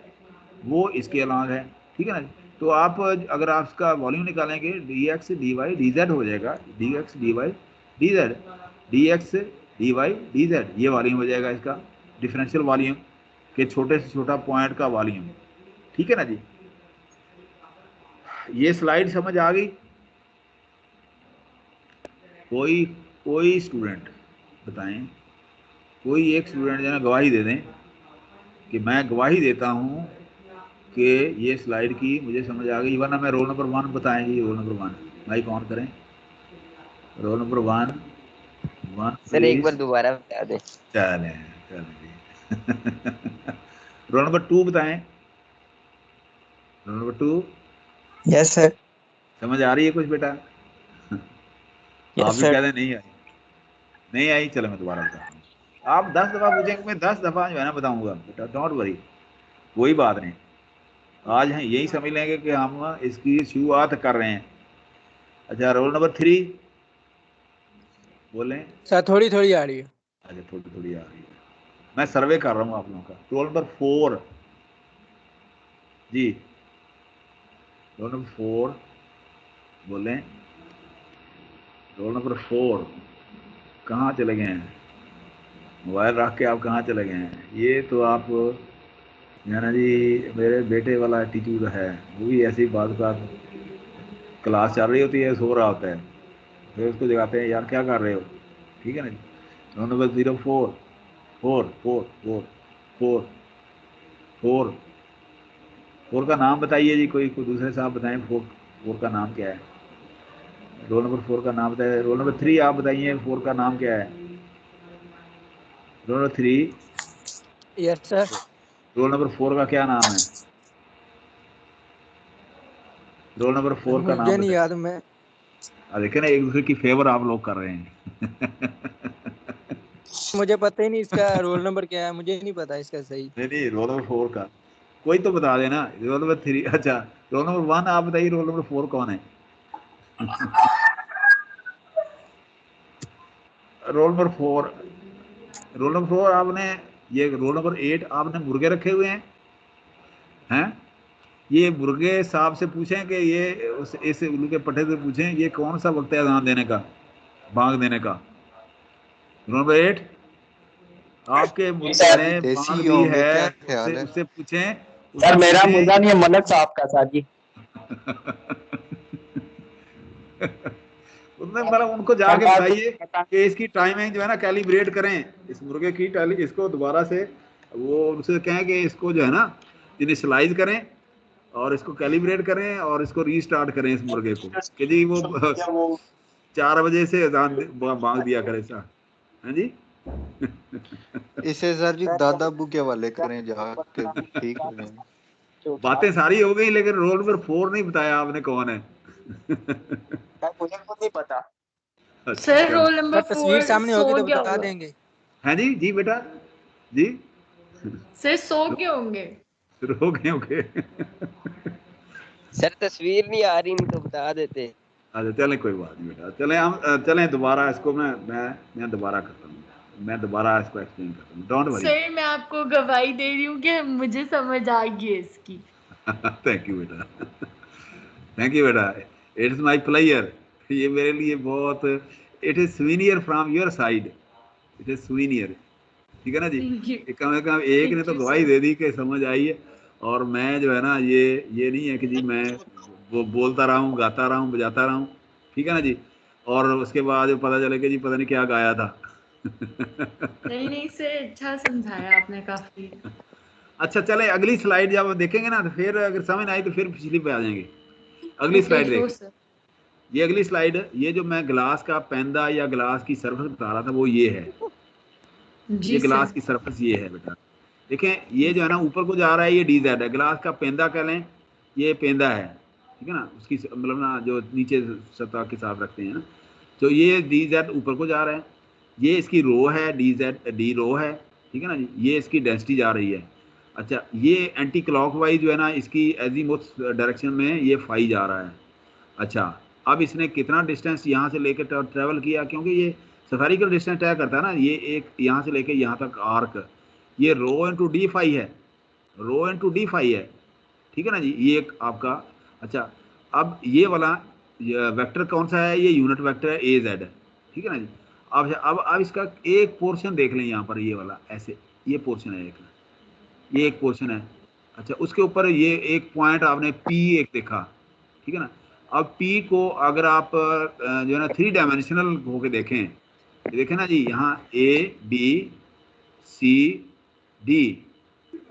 वो इसके अलग है, ठीक है ना। तो आप अगर आप इसका वॉल्यूम निकालेंगे, D X D Y D Z हो जाएगा, D X D Y D Z, D X D Y D Z, ये वॉल्यूम हो जाएगा इसका, डिफरेंशियल वॉल्यूम के छोटे से छोटा पॉइंट का वॉल्यूम, ठीक है ना जी। ये स्लाइड समझ आ गई? कोई कोई स्टूडेंट बताएं, कोई एक स्टूडेंट जो है गवाही दे दें कि मैं गवाही देता हूँ कि ये स्लाइड की मुझे समझ आ गई, वरना मैं रोल नंबर 1 बताएं जी, रोल नंबर 1, माइक ऑन करें, रोल नंबर 1 सर एक प्लीज। बार दोबारा बता दे। चलें चलें जी। रोल नंबर 2 बताएं, रोल नंबर 2, यस सर। समझ आ रही है कुछ बेटा? आप यस भी सर। कह दें नहीं आई, नहीं आई, चलो मैं दोबारा बताता हूँ। आप 10 दफ़ा पूछेंगे, मैं 10 दफ़ा जो है ना बताऊंगा बेटा, डोंट वरी, कोई बात नहीं। आज हम यही समझ लेंगे कि हम इसकी शुरुआत कर रहे हैं। अच्छा, रोल नंबर 3 बोलें। सर थोड़ी थोड़ी आ रही है। अच्छा, थोड़ी थोड़ी आ रही है, मैं सर्वे कर रहा हूँ आप लोगों का। रोल नंबर 4 जी, रोल नंबर 4 बोलें, रोल नंबर 4 कहाँ चले गए हैं? मोबाइल रख के आप कहाँ चले गए हैं? ये तो आप है ना जी, मेरे बेटे वाला एटीट्यूड है, वो भी ऐसी बात क्लास चल रही होती है, सो रहा होता है, फिर उसको जगाते हैं, यार क्या कर रहे हो, ठीक है ना जी। रोल नंबर 04 4 4 4 4 4 4 का नाम बताइए जी, कोई दूसरे साहब बताएं, 4 का नाम क्या है? रोल नंबर 4 का नाम बताइए। रोल नंबर 3 आप बताइए, 4 का नाम क्या है? Roll number 3, yes sir. Roll number 4 का क्या नाम है? रोल नंबर 4 का नाम मुझे नहीं बताइए। याद मैं देखे ना, एक दूसरे की फेवर आप लोग कर रहे हैं। मुझे पता ही नहीं इसका रोल नंबर क्या है, मुझे नहीं पता इसका सही। नहीं, रोल नंबर 4 का कोई तो बता देना। रोल नंबर 3, अच्छा रोल नंबर 1 आप बताइए, रोल नंबर 4 कौन है? रोल नंबर 4, रोल नंबर 4 आपने, ये रोल नंबर 8 आपने मुर्गे रखे हुए हैं। ये मुर्गे साहब से पूछें कि ये इस उल्लू के पट्टे से पूछें ये कौन सा वक्त है अजान देने का, बांग देने का। रोल नंबर 8 आपके मुर्गे ने देसी बांग ही दी होंगे, है, क्या उससे ख्याल है? उससे पूछें, सर उससे मेरा पूछें। मुर्गा नहीं है, मलक साहब का सर जी। उसमें मतलब उनको जाके बताइए कि इसकी टाइमिंग जो है ना कैलिब्रेट करें, इस मुर्गे की इसको दोबारा से, वो उनसे कहें कि इसको जो है ना इनिशियलाइज करें और इसको कैलिब्रेट करें और इसको रीस्टार्ट करें इस मुर्गे को, कि जी वो 4 बजे से अजान बांग दिया करे सा। है जी। इसे सर जी दादा अब्बू के हवाले करें जाके, ठीक हो जाएंगे। बातें सारी हो गई, लेकिन रोल नंबर 4 नहीं बताया आपने कौन है। मुझे खुद नहीं पता। अच्छा, सर चलो। रोल नंबर सर तस्वीर 4 सामने सो होगी तो गया बता होगा। देंगे। है जी, जी बेटा जी, सर सो गए होंगे। शुरू हो गए होंगे। सर तस्वीर नहीं आ रही, नहीं तो बता देते। अच्छा चलें, कोई बात नहीं बेटा, चलें हम चलें दोबारा इसको, मैं दोबारा करता हूँ, मैं दोबारा इसको एक्सप्लेन करता हूँ, डोंट वरी। सर मैं आपको गवाही दे रही हूँ कि मुझे समझ आ गई है इसकी। थैंक यू बेटा, थैंक यू बेटा, इट्स माय प्लेयर। ये मेरे लिए बहुत, it is souvenir from your side, it is souvenir. ठीक है ना जी। थैंक यू, कम से कम एक ने थैंक तो यू गवाही सर। दे दी कि समझ आई है। और मैं जो है ना, ये नहीं है कि जी मैं वो बोलता रहा हूँ, गाता रहा हूँ, बजाता रहा हूँ। ठीक है ना जी। और उसके बाद पता चले कि जी पता नहीं क्या गाया था। नहीं नहीं सर, अच्छा समझाया आपने काफी। अच्छा चले, अगली स्लाइड जब देखेंगे ना तो फिर अगर समझ ना आई तो फिर पिछली पे आ जाएंगे। अगली ओके स्लाइड शो देखें। सर। ये अगली स्लाइड, ये जो मैं गिलास का पेंदा या गिलास की सरफेस बता रहा था वो ये है। ये जी गिलास सर। की सरफेस ये है बेटा। देखें ये जो है ना ऊपर को जा रहा है, ये डी जेड है। गिलास का पेंदा कह लें, ये पेंदा है। ठीक है ना, उसकी मतलब ना जो नीचे सतह के साथ रखते हैं ना, तो ये डी जेड ऊपर को जा रहा है। ये इसकी रो है, डी जेड डी रो है। ठीक है ना जी, ये इसकी डेंसिटी जा रही है। अच्छा, ये एंटी क्लॉकवाइज जो है ना, इसकी एजीमुथ डायरेक्शन में ये फाई जा रहा है। अच्छा, अब इसने कितना डिस्टेंस यहाँ से लेकर ट्रेवल किया, क्योंकि ये सफेरिकल डिस्टेंस तय करता है ना, ये एक यहाँ से लेकर यहाँ तक आर्क, ये रो इंटू डी फाई है, रो इंटू डी फाई है। ठीक है ना जी, ये एक आपका। अच्छा, अब ये वाला वेक्टर कौन सा है? ये यूनिट वेक्टर है ए जेड। ठीक है ना जी। अब इसका एक पोर्शन देख लें यहाँ पर, ये वाला ऐसे, ये पोर्शन है एक, ये एक पोर्शन है। अच्छा, उसके ऊपर ये एक पॉइंट आपने पी एक देखा। ठीक है ना। अब पी को अगर आप जो है ना 3 डायमेंशनल होके देखें, देखें ना जी, यहाँ ए बी सी डी,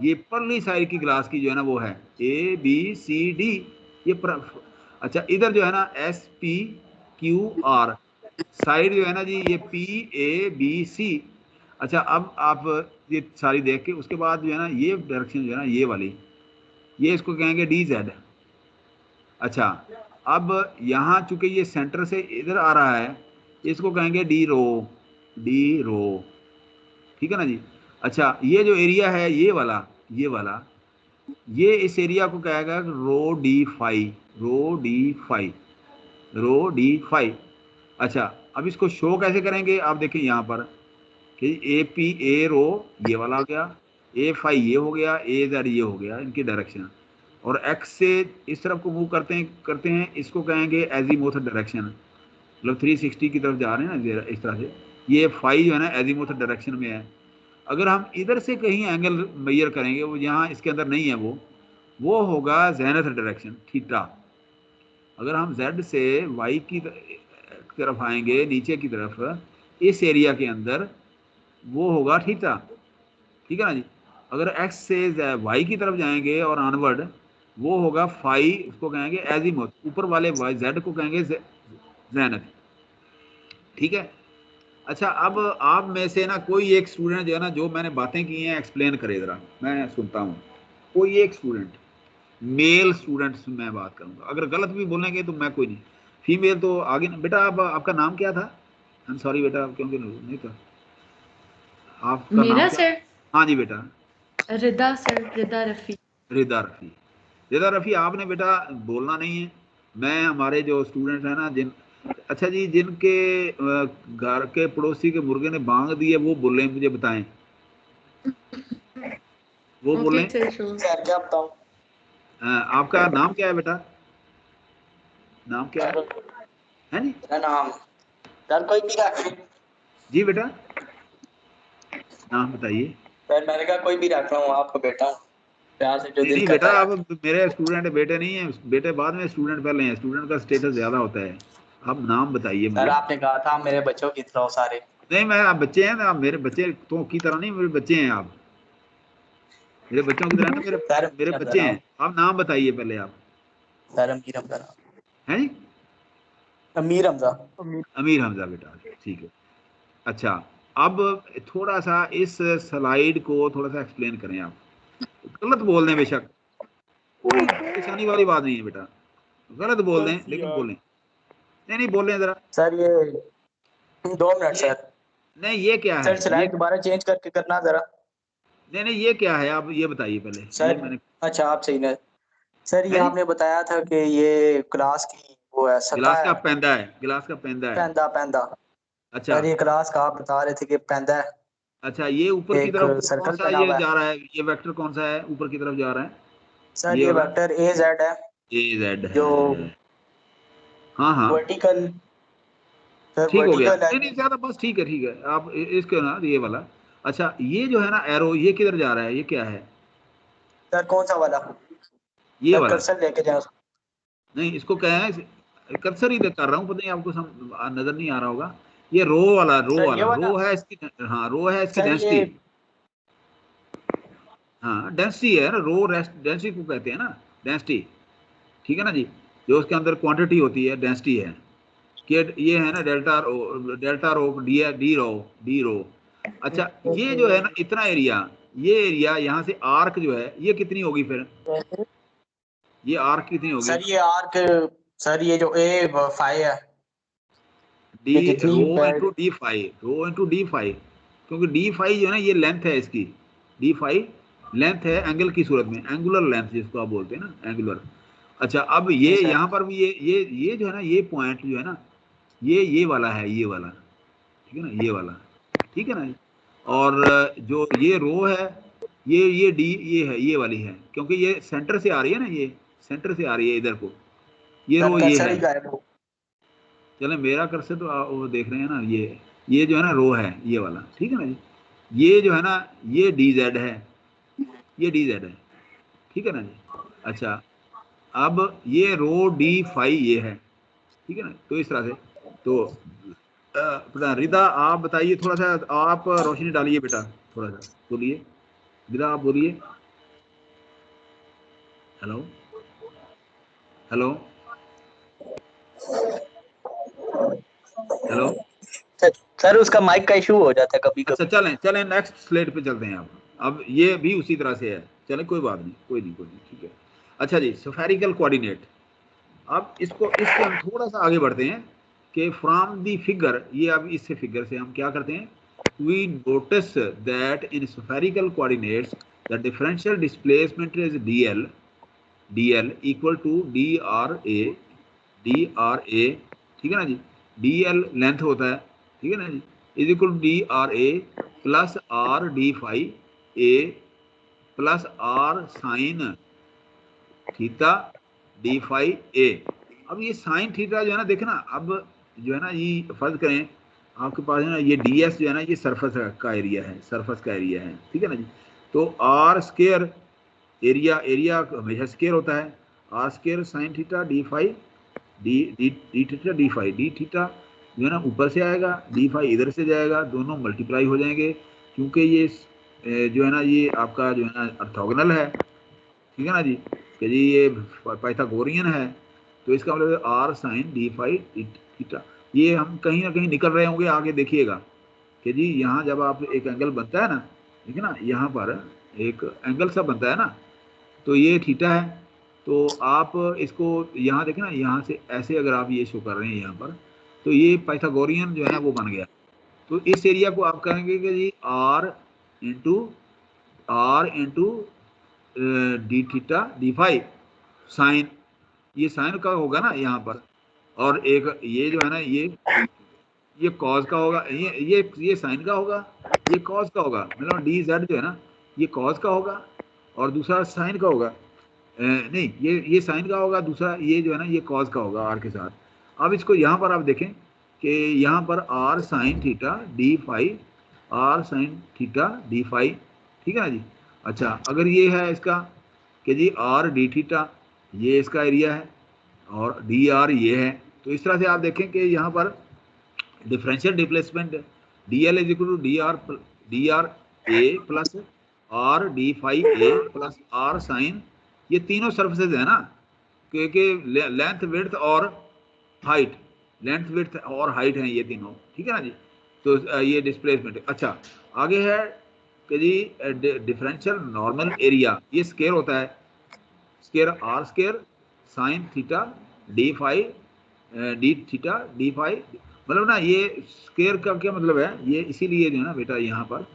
ये परली साइड की ग्लास की जो है ना वो है ए बी सी डी। ये अच्छा, इधर जो है ना S P Q are, side जो है ना जी ये पी ए बी सी। अच्छा, अब आप ये सारी देख के उसके बाद जो है ना ये डायरेक्शन जो है ना ये वाली, ये इसको कहेंगे डी जेड। अच्छा, अब यहाँ चूंकि ये सेंटर से इधर आ रहा है, इसको कहेंगे डी रो, डी रो। ठीक है ना जी। अच्छा, ये जो एरिया है ये वाला, ये इस एरिया को कहेगा रो D phi, rho D phi, rho D phi. अच्छा, अब इसको शो कैसे करेंगे? आप देखिए यहाँ पर कि ए पी ए रो ये वाला हो गया, ए फाई ये हो गया, ए जेड ये हो गया, इनकी डायरेक्शन। और एक्स से इस तरफ को मूव करते हैं, इसको कहेंगे एजीमुथ डायरेक्शन, मतलब 360 की तरफ जा रहे हैं ना इस तरह से। ये फाई जो है ना एजीमुथ डायरेक्शन में है। अगर हम इधर से कहीं एंगल मेजर करेंगे, वो यहाँ इसके अंदर नहीं है, वो होगा जेनथ डायरेक्शन, थीटा। अगर हम जेड से वाई की तरफ आएंगे, नीचे की तरफ, इस एरिया के अंदर, वो होगा थीटा। ठीक है ना जी। अगर एक्स से वाई की तरफ जाएंगे और ऑनवर्ड, वो होगा फाई, उसको कहेंगे एजीमुथ, ऊपर वाले वाई जेड को कहेंगे जेनथ। ठीक है। अच्छा, अब आप में से ना कोई एक स्टूडेंट जो है ना, जो मैंने बातें की हैं एक्सप्लेन करे जरा, मैं सुनता हूँ। कोई एक स्टूडेंट मेल स्टूडेंट्स में बात करूंगा, अगर गलत भी बोलेंगे तो मैं कोई नहीं, फीमेल तो आगे बेटा। आप आपका नाम क्या था? आई एम सॉरी बेटा, क्योंकि नहीं था आपका नाम मेरा क्या? सर हाँ जी बेटा। रिदा सर, रिदा रफी। रिदा रफ़ी। रिदा रफ़ी आपने बेटा बोलना नहीं है। मैं हमारे जो स्टूडेंट हैं ना, जिन अच्छा जी जिनके घर के पड़ोसी के मुर्गे ने बांग दी है वो बोले, मुझे बताएं, वो ओके बोलें। Sir, sure. सर क्या बताऊं? आपका नाम क्या है बेटा? नाम क्या है? है जी? मेरा नाम सर कोई भी रख लो। जी बेटा नाम बताइए। सर मैंने कहा कोई भी रख लो, आपका बेटा हूं, प्यार से जो नहीं दिल नहीं बेटा, करता आप रख। मेरे स्टूडेंट बेटे नहीं है, बेटे बाद में, स्टूडेंट पहले हैं, स्टूडेंट का स्टेटस ज्यादा होता है। आप नाम बताइए सर मुझे। आपने कहा था मेरे बच्चों की तरह हो सारे। नहीं मैं, आप बच्चे हैं ना, आप मेरे बच्चे तो की तरह नहीं, मेरे बच्चे हैं आप, मेरे बच्चों की तरह ना, मेरे सर मेरे अमीर हमजा बच्चे नाम। हैं। आप नाम बताइए पहले आप। सर अमीर हमजा नाम। हैं जी? अमीर हमजा। अमीर हमजा बेटा, ठीक है। अच्छा, अब थोड़ा सा इस स्लाइड को थोड़ा सा एक्सप्लेन करें आप। गलत बोल दें बेशक, कोई परेशानी वाली बात नहीं है बेटा, गलत बोल दें लेकिन बोलें। नहीं नहीं बोलें जरा। सर ये 2 मिनट ये सर। नहीं, ये क्या है सर ये? स्लाइड दोबारा चेंज करके करना जरा। नहीं नहीं ये क्या है, आप ये बताइए पहले, ये सर मैंने। अच्छा आप सही ना। सर ये है जी? आपने बताया था कि ये क्लास की वो है, गिलास सतह का है। पैंदा है, गिलास का पैंदा है। पैंदा पैंदा। अच्छा सर ये क्लास का आप बता रहे थे कि पैंदा है। अच्छा, ये ऊपर की एक तरफ कौन सर्कल सा बना ये हुआ है। जा रहा है, ये वेक्टर कौन सा है ऊपर की तरफ जा रहा है? सर ये ये वाला वेक्टर ए जेड है ए जेड जो है। हाँ हाँ वर्टिकल। सर ठीक हो गया, वर्टिकल है। नहीं नहीं ज्यादा, बस ठीक है ठीक है। आप इसके ना ये वाला। अच्छा ये जो है ना एरो, ये किधर जा रहा है, ये क्या है? सर कौन सा वाला? ये सर वाला। कर्सर लेके जाओ। नहीं इसको क्या है, कर्सर ही कर रहा हूँ, पता नहीं आपको नजर नहीं आ रहा होगा। ये रो वाला, रो सर ये वाला, वाला। रो है इसकी। हाँ रो है इसकी सर ये डेंसिटी। हाँ डेंसिटी है ना, रो डेंसिटी को कहते हैं ना, डेंसिटी। ठीक है ना जी? जो उसके अंदर क्वांटिटी होती है डेंसिटी है कि ये है ना delta rho, delta rho D, D rho, D rho. अच्छा ये जो है ना इतना एरिया, ये एरिया यहाँ से आर्क जो है ये कितनी होगी फिर? ये आर्क कितनी होगी? सर ये आर्क। सर ये जो ए 5 है डी ये जितनी रो इंटू डी फाइव, रो इंटू डी फाइव, क्योंकि डी फाइव जो है ना ये लेंथ है इसकी, डी फाइव लेंथ है एंगल की सूरत में, एंगुलर लेंथ जिसको आप बोलते हैं ना, एंगुलर। अच्छा अब जी ये सर। यहाँ पर भी ये जो है ना, ये पॉइंट जो है ना, ये वाला है, ये वाला, ठीक है ना, ये वाला, ठीक है ना। और जो ये रो है, ये डी, ये है, ये वाली है, क्योंकि ये सेंटर से आ रही है ना, ये सेंटर से आ रही है इधर को, ये सर रो ये कर्सर है। ही गायब हो। चले मेरा कर्सर तो वो देख रहे हैं ना, ये जो है ना रो है ये वाला, ठीक है ना जी। ये जो है ना ये डी जेड है, ये डी जेड है, ठीक है ना जी। अच्छा अब ये रो डी फाइव ये है, ठीक है ना। तो इस तरह से तो अपना रिदा आप बताइए थोड़ा सा, आप रोशनी डालिए बेटा, थोड़ा सा बोलिए, रिदा आप बोलिए। Hello hello hello. सर उसका माइक का इशू हो जाता है कभी अच्छा कभी। चलें चलें नेक्स्ट स्लाइड पे चलते हैं अब ये भी उसी तरह से है, चलें कोई बात नहीं, कोई नहीं कोई नहीं, ठीक है। अच्छा जी स्फेरिकल कोऑर्डिनेट, अब इससे हम थोड़ा सा आगे बढ़ते हैं कि फ्रॉम दी फिगर, ये अब इससे फिगर से हम क्या करते हैं, we notice that in spherical coordinates the differential displacement is dl equal to D R A, ठीक है ना जी। dl लेंथ होता है, ठीक है ना जी, इज इक्वल टू डी.r.a plus R D five A plus R sine theta D five A. अब ये साइन थीटा जो है ना, देखना अब जो है ना, ये फर्ज करें आपके पास है ना, ये डी एस जो है ना, ये सरफेस का एरिया है, सरफेस का एरिया है, ठीक है ना जी। तो आर स्केयर एरिया, एरिया हमेशा स्केयर होता है, R square sine theta D phi, D theta D phi, D theta जो है ना ऊपर से आएगा, डी फाइव इधर से जाएगा, दोनों मल्टीप्लाई हो जाएंगे, क्योंकि ये जो है ना ये आपका जो है ना ऑर्थोगोनल है, ठीक है ना जी, कि जी ये पाइथागोरियन है। तो इसका मतलब R sine D phi theta, ये हम कहीं ना कहीं निकल रहे होंगे आगे, देखिएगा कि जी यहाँ जब आप एक एंगल बनता है ना, ठीक है ना, यहाँ पर एक एंगल सा बनता है ना, तो ये थीटा है, तो आप इसको यहाँ देखें ना, यहाँ से ऐसे अगर आप ये शो कर रहे हैं यहाँ पर, तो ये पाइथागोरियन जो है ना वो बन गया। तो इस एरिया को आप कहेंगे कि जी R into D theta D phi sine, ये साइन का होगा ना यहाँ पर, और एक ये जो है ना ये कॉज का होगा, ये साइन का होगा, ये कॉज का होगा, मतलब डी जेड जो है ना ये कॉज का होगा और दूसरा साइन का होगा, नहीं ये साइन का होगा, दूसरा ये जो है ना ये कॉज का होगा आर के साथ। अब इसको यहाँ पर आप देखें कि यहाँ पर R sine theta D phi, R sine theta D phi, ठीक है ना जी। अच्छा, अगर ये है इसका कि जी आर डी थीटा, ये इसका एरिया है और डी आर ये है, तो इस तरह से आप देखें कि यहाँ पर differential displacement D L is equal to D R A plus R D phi A plus R sine, ये तीनों सर्फेसेज है ना, क्योंकि लेंथ विड्थ और हाइट, लेंथ विड्थ और हाइट हैं ये तीनों, ठीक है ना जी। तो ये डिस्प्लेसमेंट। अच्छा, आगे है कि जी डिफरेंशियल नॉर्मल एरिया, ये स्केयर होता है, square R square sine theta D phi D theta D phi, मतलब ना ये स्केयर का क्या मतलब है, ये इसीलिए जो है ना बेटा यहाँ पर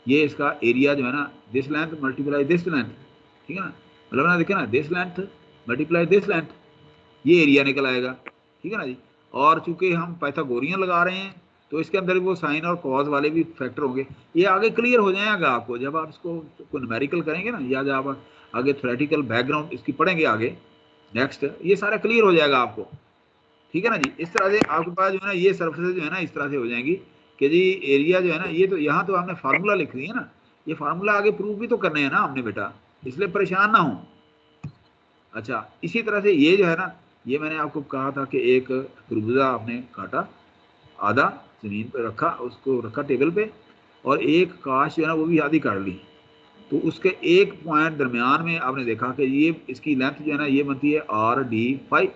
ये इसका एरिया जो है ना this length multiply this length, ठीक है ना, मतलब ना देखे ना this length multiply this length, ये एरिया निकल आएगा, ठीक है ना जी। और चूंकि हम पाइथागोरियन लगा रहे हैं तो इसके अंदर वो साइन और कॉज वाले भी फैक्टर होंगे, ये आगे क्लियर हो जाएगा आपको जब आप इसको न्यूमेरिकल करेंगे ना, या जब आप आगे थ्योरेटिकल बैकग्राउंड इसकी पढ़ेंगे आगे नेक्स्ट, ये सारा क्लियर हो जाएगा आपको, ठीक है ना जी। इस तरह से आपके पास जो है ना ये सरफेसेस जो है ना इस तरह से हो जाएंगी कि जी एरिया जो है ना, ये तो यहाँ तो हमने फार्मूला लिख दिया है ना, ये फार्मूला आगे प्रूव भी तो करने हैं ना हमने बेटा, इसलिए परेशान ना हो। अच्छा, इसी तरह से ये जो है ना, ये मैंने आपको कहा था कि एक खरबूजा आपने काटा, आधा जमीन पे रखा, उसको रखा टेबल पे, और एक काश जो है ना वो भी आधी काट ली, तो उसके एक पॉइंट दरमियान में आपने देखा कि ये इसकी लेंथ जो है ना ये बनती है आर डी फाई,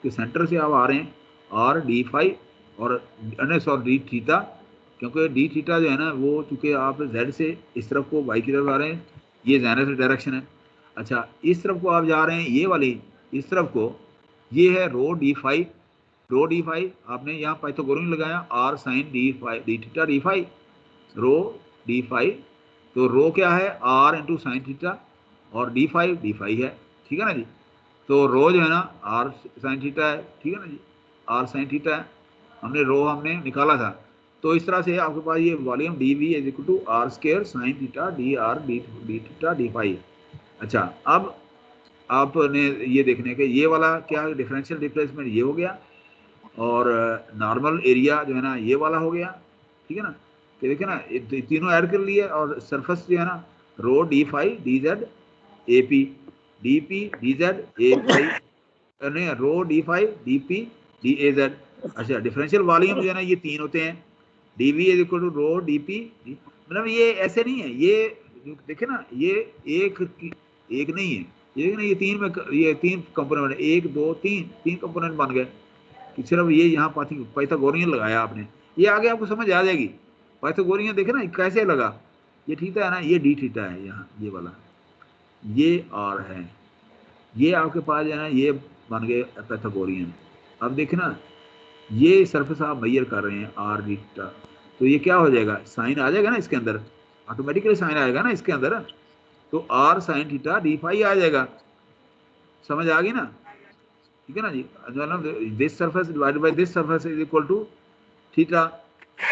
के सेंटर से आप आ रहे हैं आर डी फाई और डी थीटा, क्योंकि डी थीटा जो है ना वो चूंकि आप जेड से इस तरफ को वाई की तरफ आ रहे हैं, ये जेनरल डायरेक्शन है। अच्छा, इस तरफ को आप जा रहे हैं ये वाली इस तरफ को, ये है rho D phi, rho D phi आपने यहाँ पाइथागोरियन लगाया R sine D phi D theta D phi, rho D phi, तो रो क्या है आर इंटू साइन थीटा और डी फाई है, ठीक है ना जी। तो रो जो है ना आर साइन थीटा है, ठीक है ना जी, आर साइन थीटा है, हमने रो हमने निकाला था। तो इस तरह से आपके पास ये volume D V is equal to R square sine theta D R D theta D phi. अच्छा, अब आपने ये देखने के ये वाला क्या डिफरेंशियल डिस्प्लेसमेंट ये हो गया, और नॉर्मल एरिया जो है ना ये वाला हो गया, ठीक है ना। तो देखिए ना तीनों ऐड कर लिए, और सरफेस जो है ना rho D phi D Z A P D P D Z A phi, नहीं rho D phi D P D A Z. अच्छा, डिफरेंशियल वॉल्यूम जो है ना ये तीन होते हैं, D V is equal to rho D P, मतलब ये ऐसे नहीं है, ये देखे ना ये एक नहीं है, ये तीन में ये तीन कंपोनेंट, एक दो तीन कंपोनेंट बन गए, कि सिर्फ ये यहाँ पाइथागोरियन लगाया आपने, ये आगे आपको समझ आ जाएगी। पाइथागोरियन देखे ना कैसे लगा, ये थीटा है ना, ये डी थीटा है यहाँ ये वाला, ये आर है, ये आपके पास है ना ये बन गए पाइथागोरियन। अब देखे ना ये सरफेस आप मेजर कर रहे हैं आर डी थीटा, तो ये क्या हो जाएगा, साइन आ जाएगा ना इसके अंदर, ऑटोमेटिकली साइन आएगा ना इसके अंदर, तो R sine theta D phi आ जाएगा, समझ आ गई ना, ठीक है ना जी। This surface divided by this surface is equal to theta,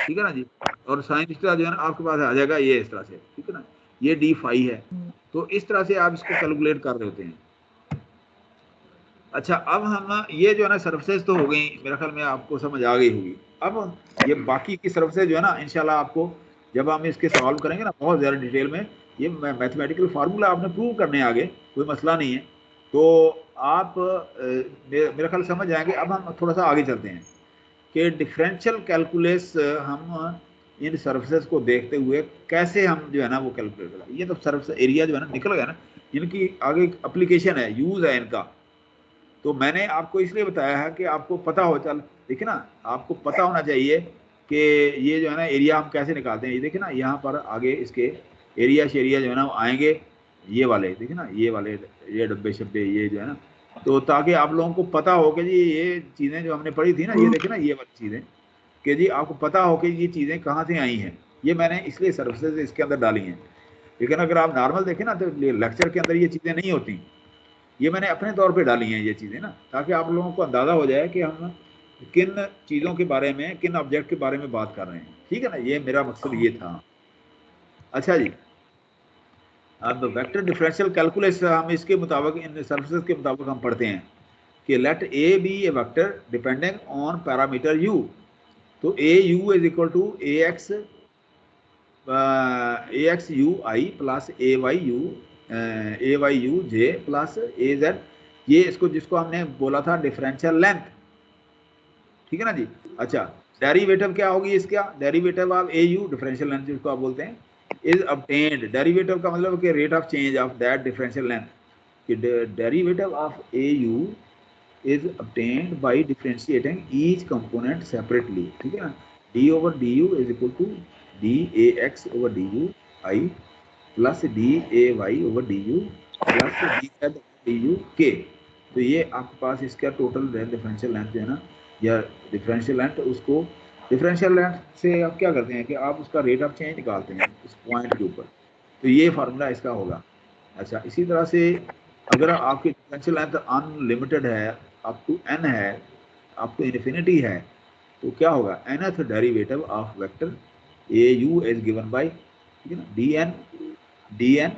ठीक है ना जी, और साइन थीटा जो है ना आपके पास आ जाएगा ये इस तरह से, ठीक है ना, ये डी फाई है, तो इस तरह से आप इसको कैलकुलेट कर रहे होते हैं। अच्छा, अब हम ये जो है ना सर्फेसेज तो हो गई, मेरा ख्याल में आपको समझ आ गई होगी। अब ये बाकी की सर्फेसेज जो है ना इंशाल्लाह आपको जब हम इसके सॉल्व करेंगे ना बहुत ज़्यादा डिटेल में, ये मैथमेटिकल फार्मूला आपने प्रूव करने आगे, कोई मसला नहीं है, तो आप मेरा ख्याल समझ जाएंगे। अब हम थोड़ा सा आगे चलते हैं कि डिफरेंशियल कैलकुलस हम इन सर्फेसेज को देखते हुए कैसे हम जो है ना वो कैलकुलेट करें। ये तो सर्फेस एरिया जो है ना निकल गया ना, इनकी आगे एप्लीकेशन है, यूज़ है इनका, तो मैंने आपको इसलिए बताया है कि आपको पता हो, चल देखिए ना आपको पता होना चाहिए कि ये जो है ना एरिया हम कैसे निकालते हैं। ये देखिए ना यहाँ पर आगे इसके एरिया शेरिया जो है ना आएंगे, ये वाले देखिए ना, ये वाले ये डब्बे शब्बे ये जो है ना, तो ताकि आप लोगों को पता हो कि जी ये चीज़ें जो हमने पढ़ी थी ना, ये देखे ना ये वाली चीज़ें, कि जी आपको पता हो कि ये चीज़ें कहाँ से आई हैं। ये मैंने इसलिए सर्विसेज इसके अंदर डाली हैं, लेकिन अगर आप नॉर्मल देखें ना तो लेक्चर के अंदर ये चीज़ें नहीं होती। ये मैंने अपने तौर पे डाली हैं ये चीज़ें ना, ताकि आप लोगों को अंदाज़ा हो जाए कि हम किन चीज़ों के बारे में, किन ऑब्जेक्ट के बारे में बात कर रहे हैं। ठीक है ना, ये मेरा मकसद ये था। अच्छा जी, अब वेक्टर डिफरेंशियल कैलकुलस हम इसके मुताबिक, इन सर्विसेज के मुताबिक हम पढ़ते हैं कि let A be a vector depending on parameter U. तो A U is equal to A X U I plus A Y U J plus A Z, ये इसको जिसको हमने बोला था डिफरेंशियल लेंथ। ठीक है ना जी। अच्छा, डेरिवेटिव क्या होगी इसका, derivative of A you differential length जिसको आप बोलते हैं इज obtained। डेरिवेटिव का मतलब कि rate of change of that differential length, कि derivative of A U is obtained by differentiating each component separately। ठीक है ना, d over du is equal to dAx over du I plus dAy over du plus dz du k। तो ये आपके पास इसका total differential length जो है ना, या डिफरेंशियल लेंथ, उसको डिफरेंशियल लेंथ से आप क्या करते हैं कि आप उसका रेट ऑफ चेंज निकालते हैं उस पॉइंट के ऊपर। तो ये फार्मूला इसका होगा। अच्छा, इसी तरह से अगर आपकी डिफरेंशियल लेंथ अनलिमिटेड है, अप टू n है, अप टू इन्फिनिटी है, तो क्या होगा, nth derivative of vector A U is given by, ठीक है ना, dn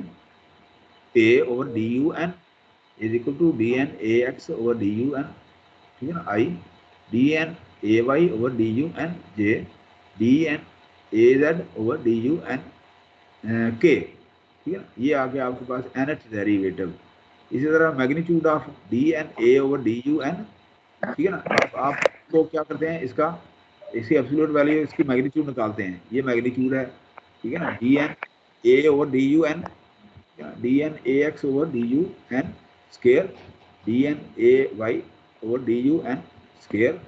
a over D U N is equal to dn ax over D U N, ठीक है ना, I dn ay over D U N J dn az over D U N K. ठीक है ना, ये आ गया आपके पास nth डेरिवेटिव। इसी तरह magnitude of D N A over D U N, ठीक है ना, आप तो क्या करते हैं इसकी एब्सोल्यूट वैल्यू, इसकी मैग्नीट्यूड निकालते हैं, ये मैग्नीट्यूड है। ठीक है ना, D N A over D U N, D N A X over D U N square, D N A Y over D U N square,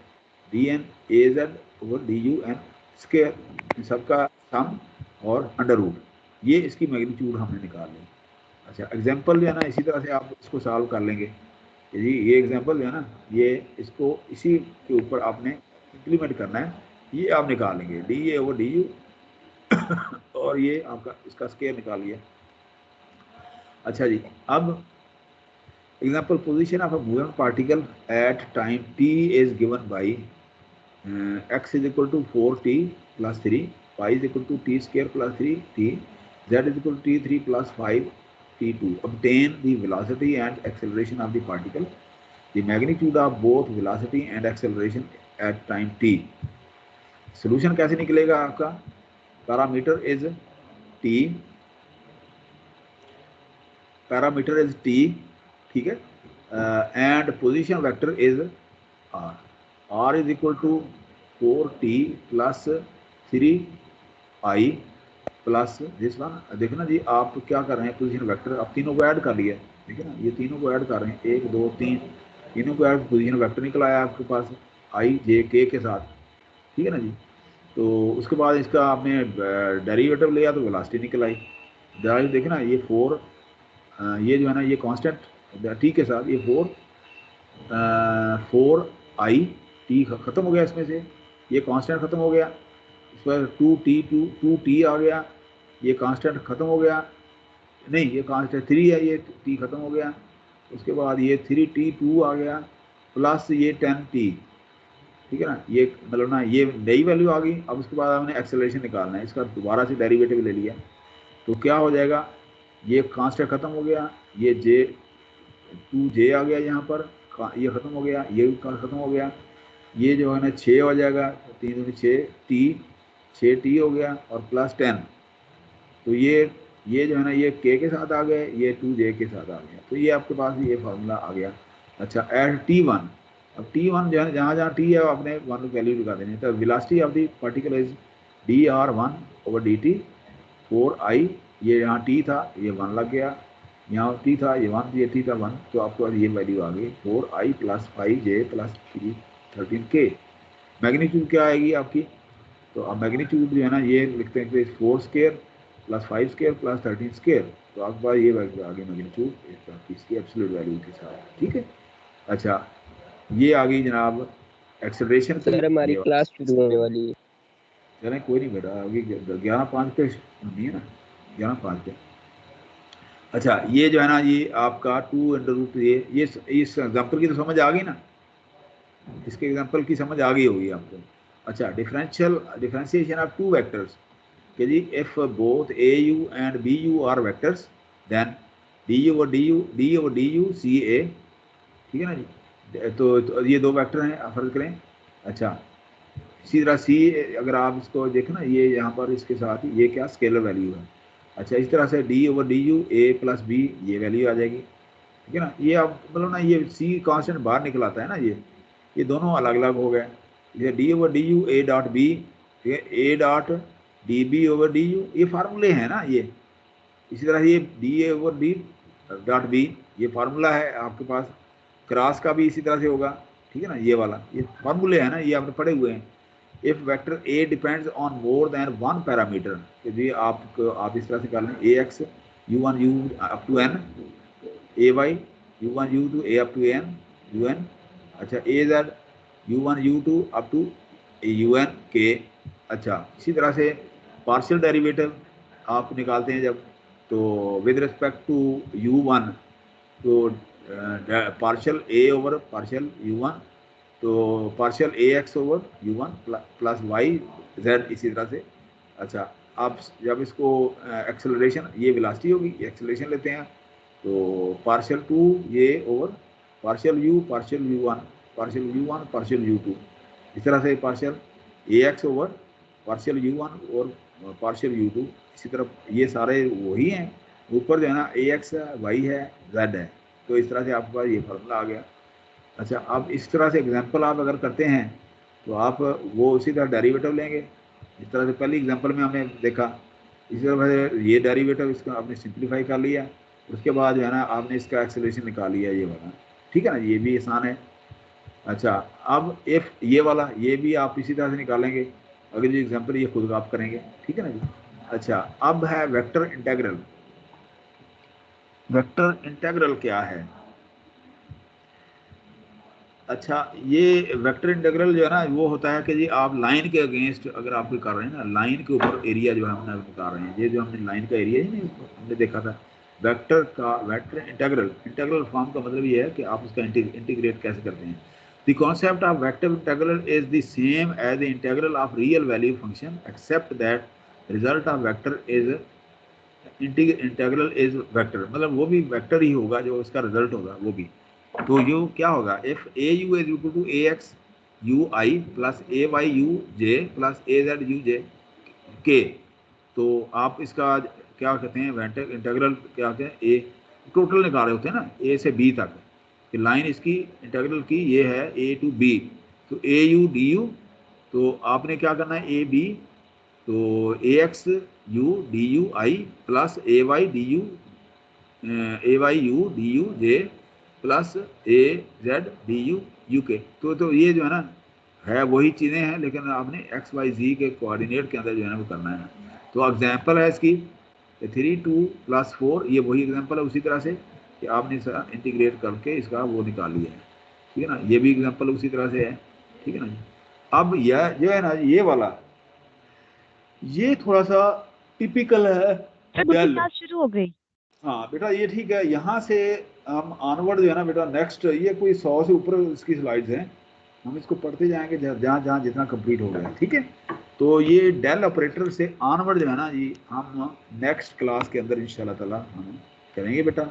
D N A Z over D U N square, इन सबका sum और under root, ये इसकी magnitude हमने निकाल ली। अच्छा, example जो है ना, इसी तरह से आप इसको सॉल्व कर लेंगे जी। ये एग्जाम्पल जो है ना, ये इसको इसी के ऊपर आपने इम्प्लीमेंट करना है, ये आप निकाल लेंगे D A over D you और ये आपका इसका स्केयर निकाल लिया। अच्छा जी, अब example, position of a moving particle at time t is given by x is equal to 4t plus 3, y is equal to t square plus 3t, z is equal to t3 plus 5 t2। obtain the velocity and acceleration of the particle, the magnitude of both velocity and acceleration at time t। solution कैसे निकलेगा आपका, parameter is t, ठीक है, and position vector is r is equal to 4t plus 3i plus this one. देखना जी, आप क्या कर रहे हैं, पोजीशन वेक्टर आप तीनों को ऐड कर लिया, ठीक है ना, ये तीनों को ऐड कर रहे हैं, 1 2 3, तीनों को ऐड, पोजीशन वेक्टर निकला है आपके पास आई जे के साथ। ठीक है ना जी। तो उसके बाद इसका आपने डेरिवेटिव लिया तो वेलोसिटी निकल आई। देखना ये 4 ये जो है ना, ये कांस्टेंट टी के साथ, ये 4 आई टी खत्म हो गया, इसमें से ये कांस्टेंट खत्म हो गया, इस पर 2t आ गया, ये कांस्टेंट खत्म हो गया, नहीं ये कांस्टेंट 3 है, ये t खत्म हो गया, उसके बाद ये 3t2 आ गया प्लस ये 10t। ठीक है ना, ये मतलब ना ये नई वैल्यू आ गई। अब उसके बाद हमने एक्सेलरेशन निकालना है, इसका दोबारा से डेरिवेटिव ले लिया तो क्या हो जाएगा, ये कांस्टेंट खत्म हो गया, ये j आ गया, यहाँ पर ये खत्म हो गया, ये खत्म हो गया, ये जो है ना 6 हो जाएगा, 3 दूनी 6t हो गया और प्लस 10। तो ये जो है ना, ये k के साथ आ गए, ये 2j के साथ आ गया, तो ये आपके पास ये फार्मूला आ गया। अच्छा, एट t1, अब t1 जो है जहाँ t है आपने 1 वैल्यू लगा देनी है। तो velocity of the particle is dr1 over dt 4i, ये यहाँ t था ये 1 लग गया, यहाँ t था ये 1, ये t था 1, तो आपको ये वैल्यू आ गई 4i plus 5j plus 13k। Magnitude क्या आएगी आपकी, तो अब मैग्नीट्यूड जो है ना, ये लिखते हैं कि 4 square plus 5 square plus 13 square, तो आपके पास ये आगे मैग्नीट्यूड इसकी एब्सोल्यूट वैल्यू के साथ, ठीक है। अच्छा ये आ गई जनाब एक्सेलरेशन की, सर हमारी क्लास शुरू होने वाली है। चलें कोई नहीं बेटा, अभी 11:05 पे होनी है ना, 11:05 पे। अच्छा ये जो है ना ये आपका 2 ये इस एग्जाम्पल की तो समझ आ गई ना, इसके एग्जाम्पल की समझ आ गई होगी आपको। अच्छा डिफरेंशिएशन ऑफ टू वेक्टर्स कि जी if both A U and B U are vectors then D over D U C A, ठीक है ना जी। तो ये दो वेक्टर हैं, फर्ज करें। अच्छा इसी तरह सी, अगर आप इसको देखें ना ये यहाँ पर इसके साथ ही ये क्या स्केलर वैल्यू है। अच्छा इस तरह से D over D U A plus B ये वैल्यू आ जाएगी, ठीक है ना। ये आप मतलब ना ये सी कांस्टेंट बाहर निकल आता है ना, ये दोनों अलग अलग हो गए। ये D over D U A dot B, ठीक है, A dot D B over D U, ये फार्मूले हैं ना ये। इसी तरह ये D A over D dot B ये फार्मूला है आपके पास, क्रॉस का भी इसी तरह से होगा, ठीक है ना। ये वाला ये फार्मूले है ना, ये आपने पढ़े हुए हैं। If vector A depends on more than one parameter, तो जी आप इस तरह से कर लें A X u1 u up to N, A Y u1 u2 a up to N U N, अच्छा A Z u1 u2 up to U N के। अच्छा इसी तरह से पार्शियल डेरिवेटिव आप निकालते हैं जब, तो विद रिस्पेक्ट टू u1 तो पार्शियल ए ओवर पार्शियल u1, तो partial A X over u1 plus Y Z इसी तरह से। अच्छा आप जब इसको एक्सेलरेशन, ये वेलोसिटी होगी, एक्सेलरेशन लेते हैं तो पार्शियल 2 ये over partial u u1 partial u2, इस तरह से partial A X over partial u1 और पार्शियल u2, इसी तरह ये सारे वही हैं। ऊपर जो है ना ए एक्स है, वाई है, जेड है, तो इस तरह से आपके पास ये फार्मूला आ गया। अच्छा अब इस तरह से एग्जांपल आप अगर करते हैं तो आप वो उसी तरह डेरिवेटिव लेंगे, इस तरह से पहली एग्जांपल में हमने देखा, इसी तरह से ये डेरिवेटिव इसका आपने सिंप्लीफाई कर लिया, उसके बाद जो है ना आपने इसका एक्सेलरेशन निकाल लिया ये वाला, ठीक है ना, ये भी आसान है। अच्छा अब इफ ये वाला ये भी आप इसी तरह से निकालेंगे, अगर जो एग्जाम्पल ये खुद आप करेंगे, ठीक है ना जी। अच्छा अब है वेक्टर इंटेग्रल। वेक्टर इंटेग्रल क्या है? अच्छा ये वेक्टर इंटीग्रल जो है ना वो होता है कि जी आप लाइन के अगेंस्ट अगर आप कोई कर रहे हैं ना, लाइन के ऊपर एरिया जो है हमने बता रहे हैं, ये जो हमने लाइन का एरिया है हमने देखा था, वेक्टर का वेक्टर इंटीग्रल फॉर्म का मतलब ये है कि आप उसका इंटीग्रेट कैसे करते हैं। The concept of vector integral is the same as the integral of real value function except that result of vector is integral is vector, मतलब वो भी वेक्टर ही होगा जो उसका रिजल्ट होगा वो भी। तो यू क्या होगा, if A U is equal to A X U I plus A Y U J plus A Z U J के, तो आप इसका क्या कहते हैं वेक्टर इंटीग्रल क्या कहते हैं, ए टोटल निकाल रहे होते हैं ना ए से बी तक, कि लाइन इसकी इंटीग्रल की ये है ए टू बी, तो ए यू डी यू, तो आपने क्या करना है ए बी, तो A X U D U I plus A Y D U A Y U D U J plus A Z D U U के, तो ये जो है ना है वही चीज़ें हैं, लेकिन आपने एक्स वाई जी के कोऑर्डिनेट के अंदर जो है ना वो करना है। तो एग्जांपल है इसकी 3 2 + 4, ये वही एग्जांपल है उसी तरह से कि आपने इसका इंटीग्रेट करके इसका वो निकाल लिया है, ठीक है ना, ये भी एग्जांपल उसी तरह से है, ठीक है ना। अब यह जो है ना ये वाला ये थोड़ा सा टिपिकल है, क्लास शुरू हो गई। हाँ बेटा ये ठीक है, यहाँ से हम ऑनवर्ड जो है ना बेटा नेक्स्ट ये कोई 100 से ऊपर इसकी स्लाइड्स हैं, हम इसको पढ़ते जाएंगे जहाँ जहाँ जितना कंप्लीट हो गया, ठीक है। तो ये डेल ऑपरेटर से ऑनवर्ड जो है ना जी हम नेक्स्ट क्लास के अंदर इंशाल्लाह ताला हम करेंगे बेटा।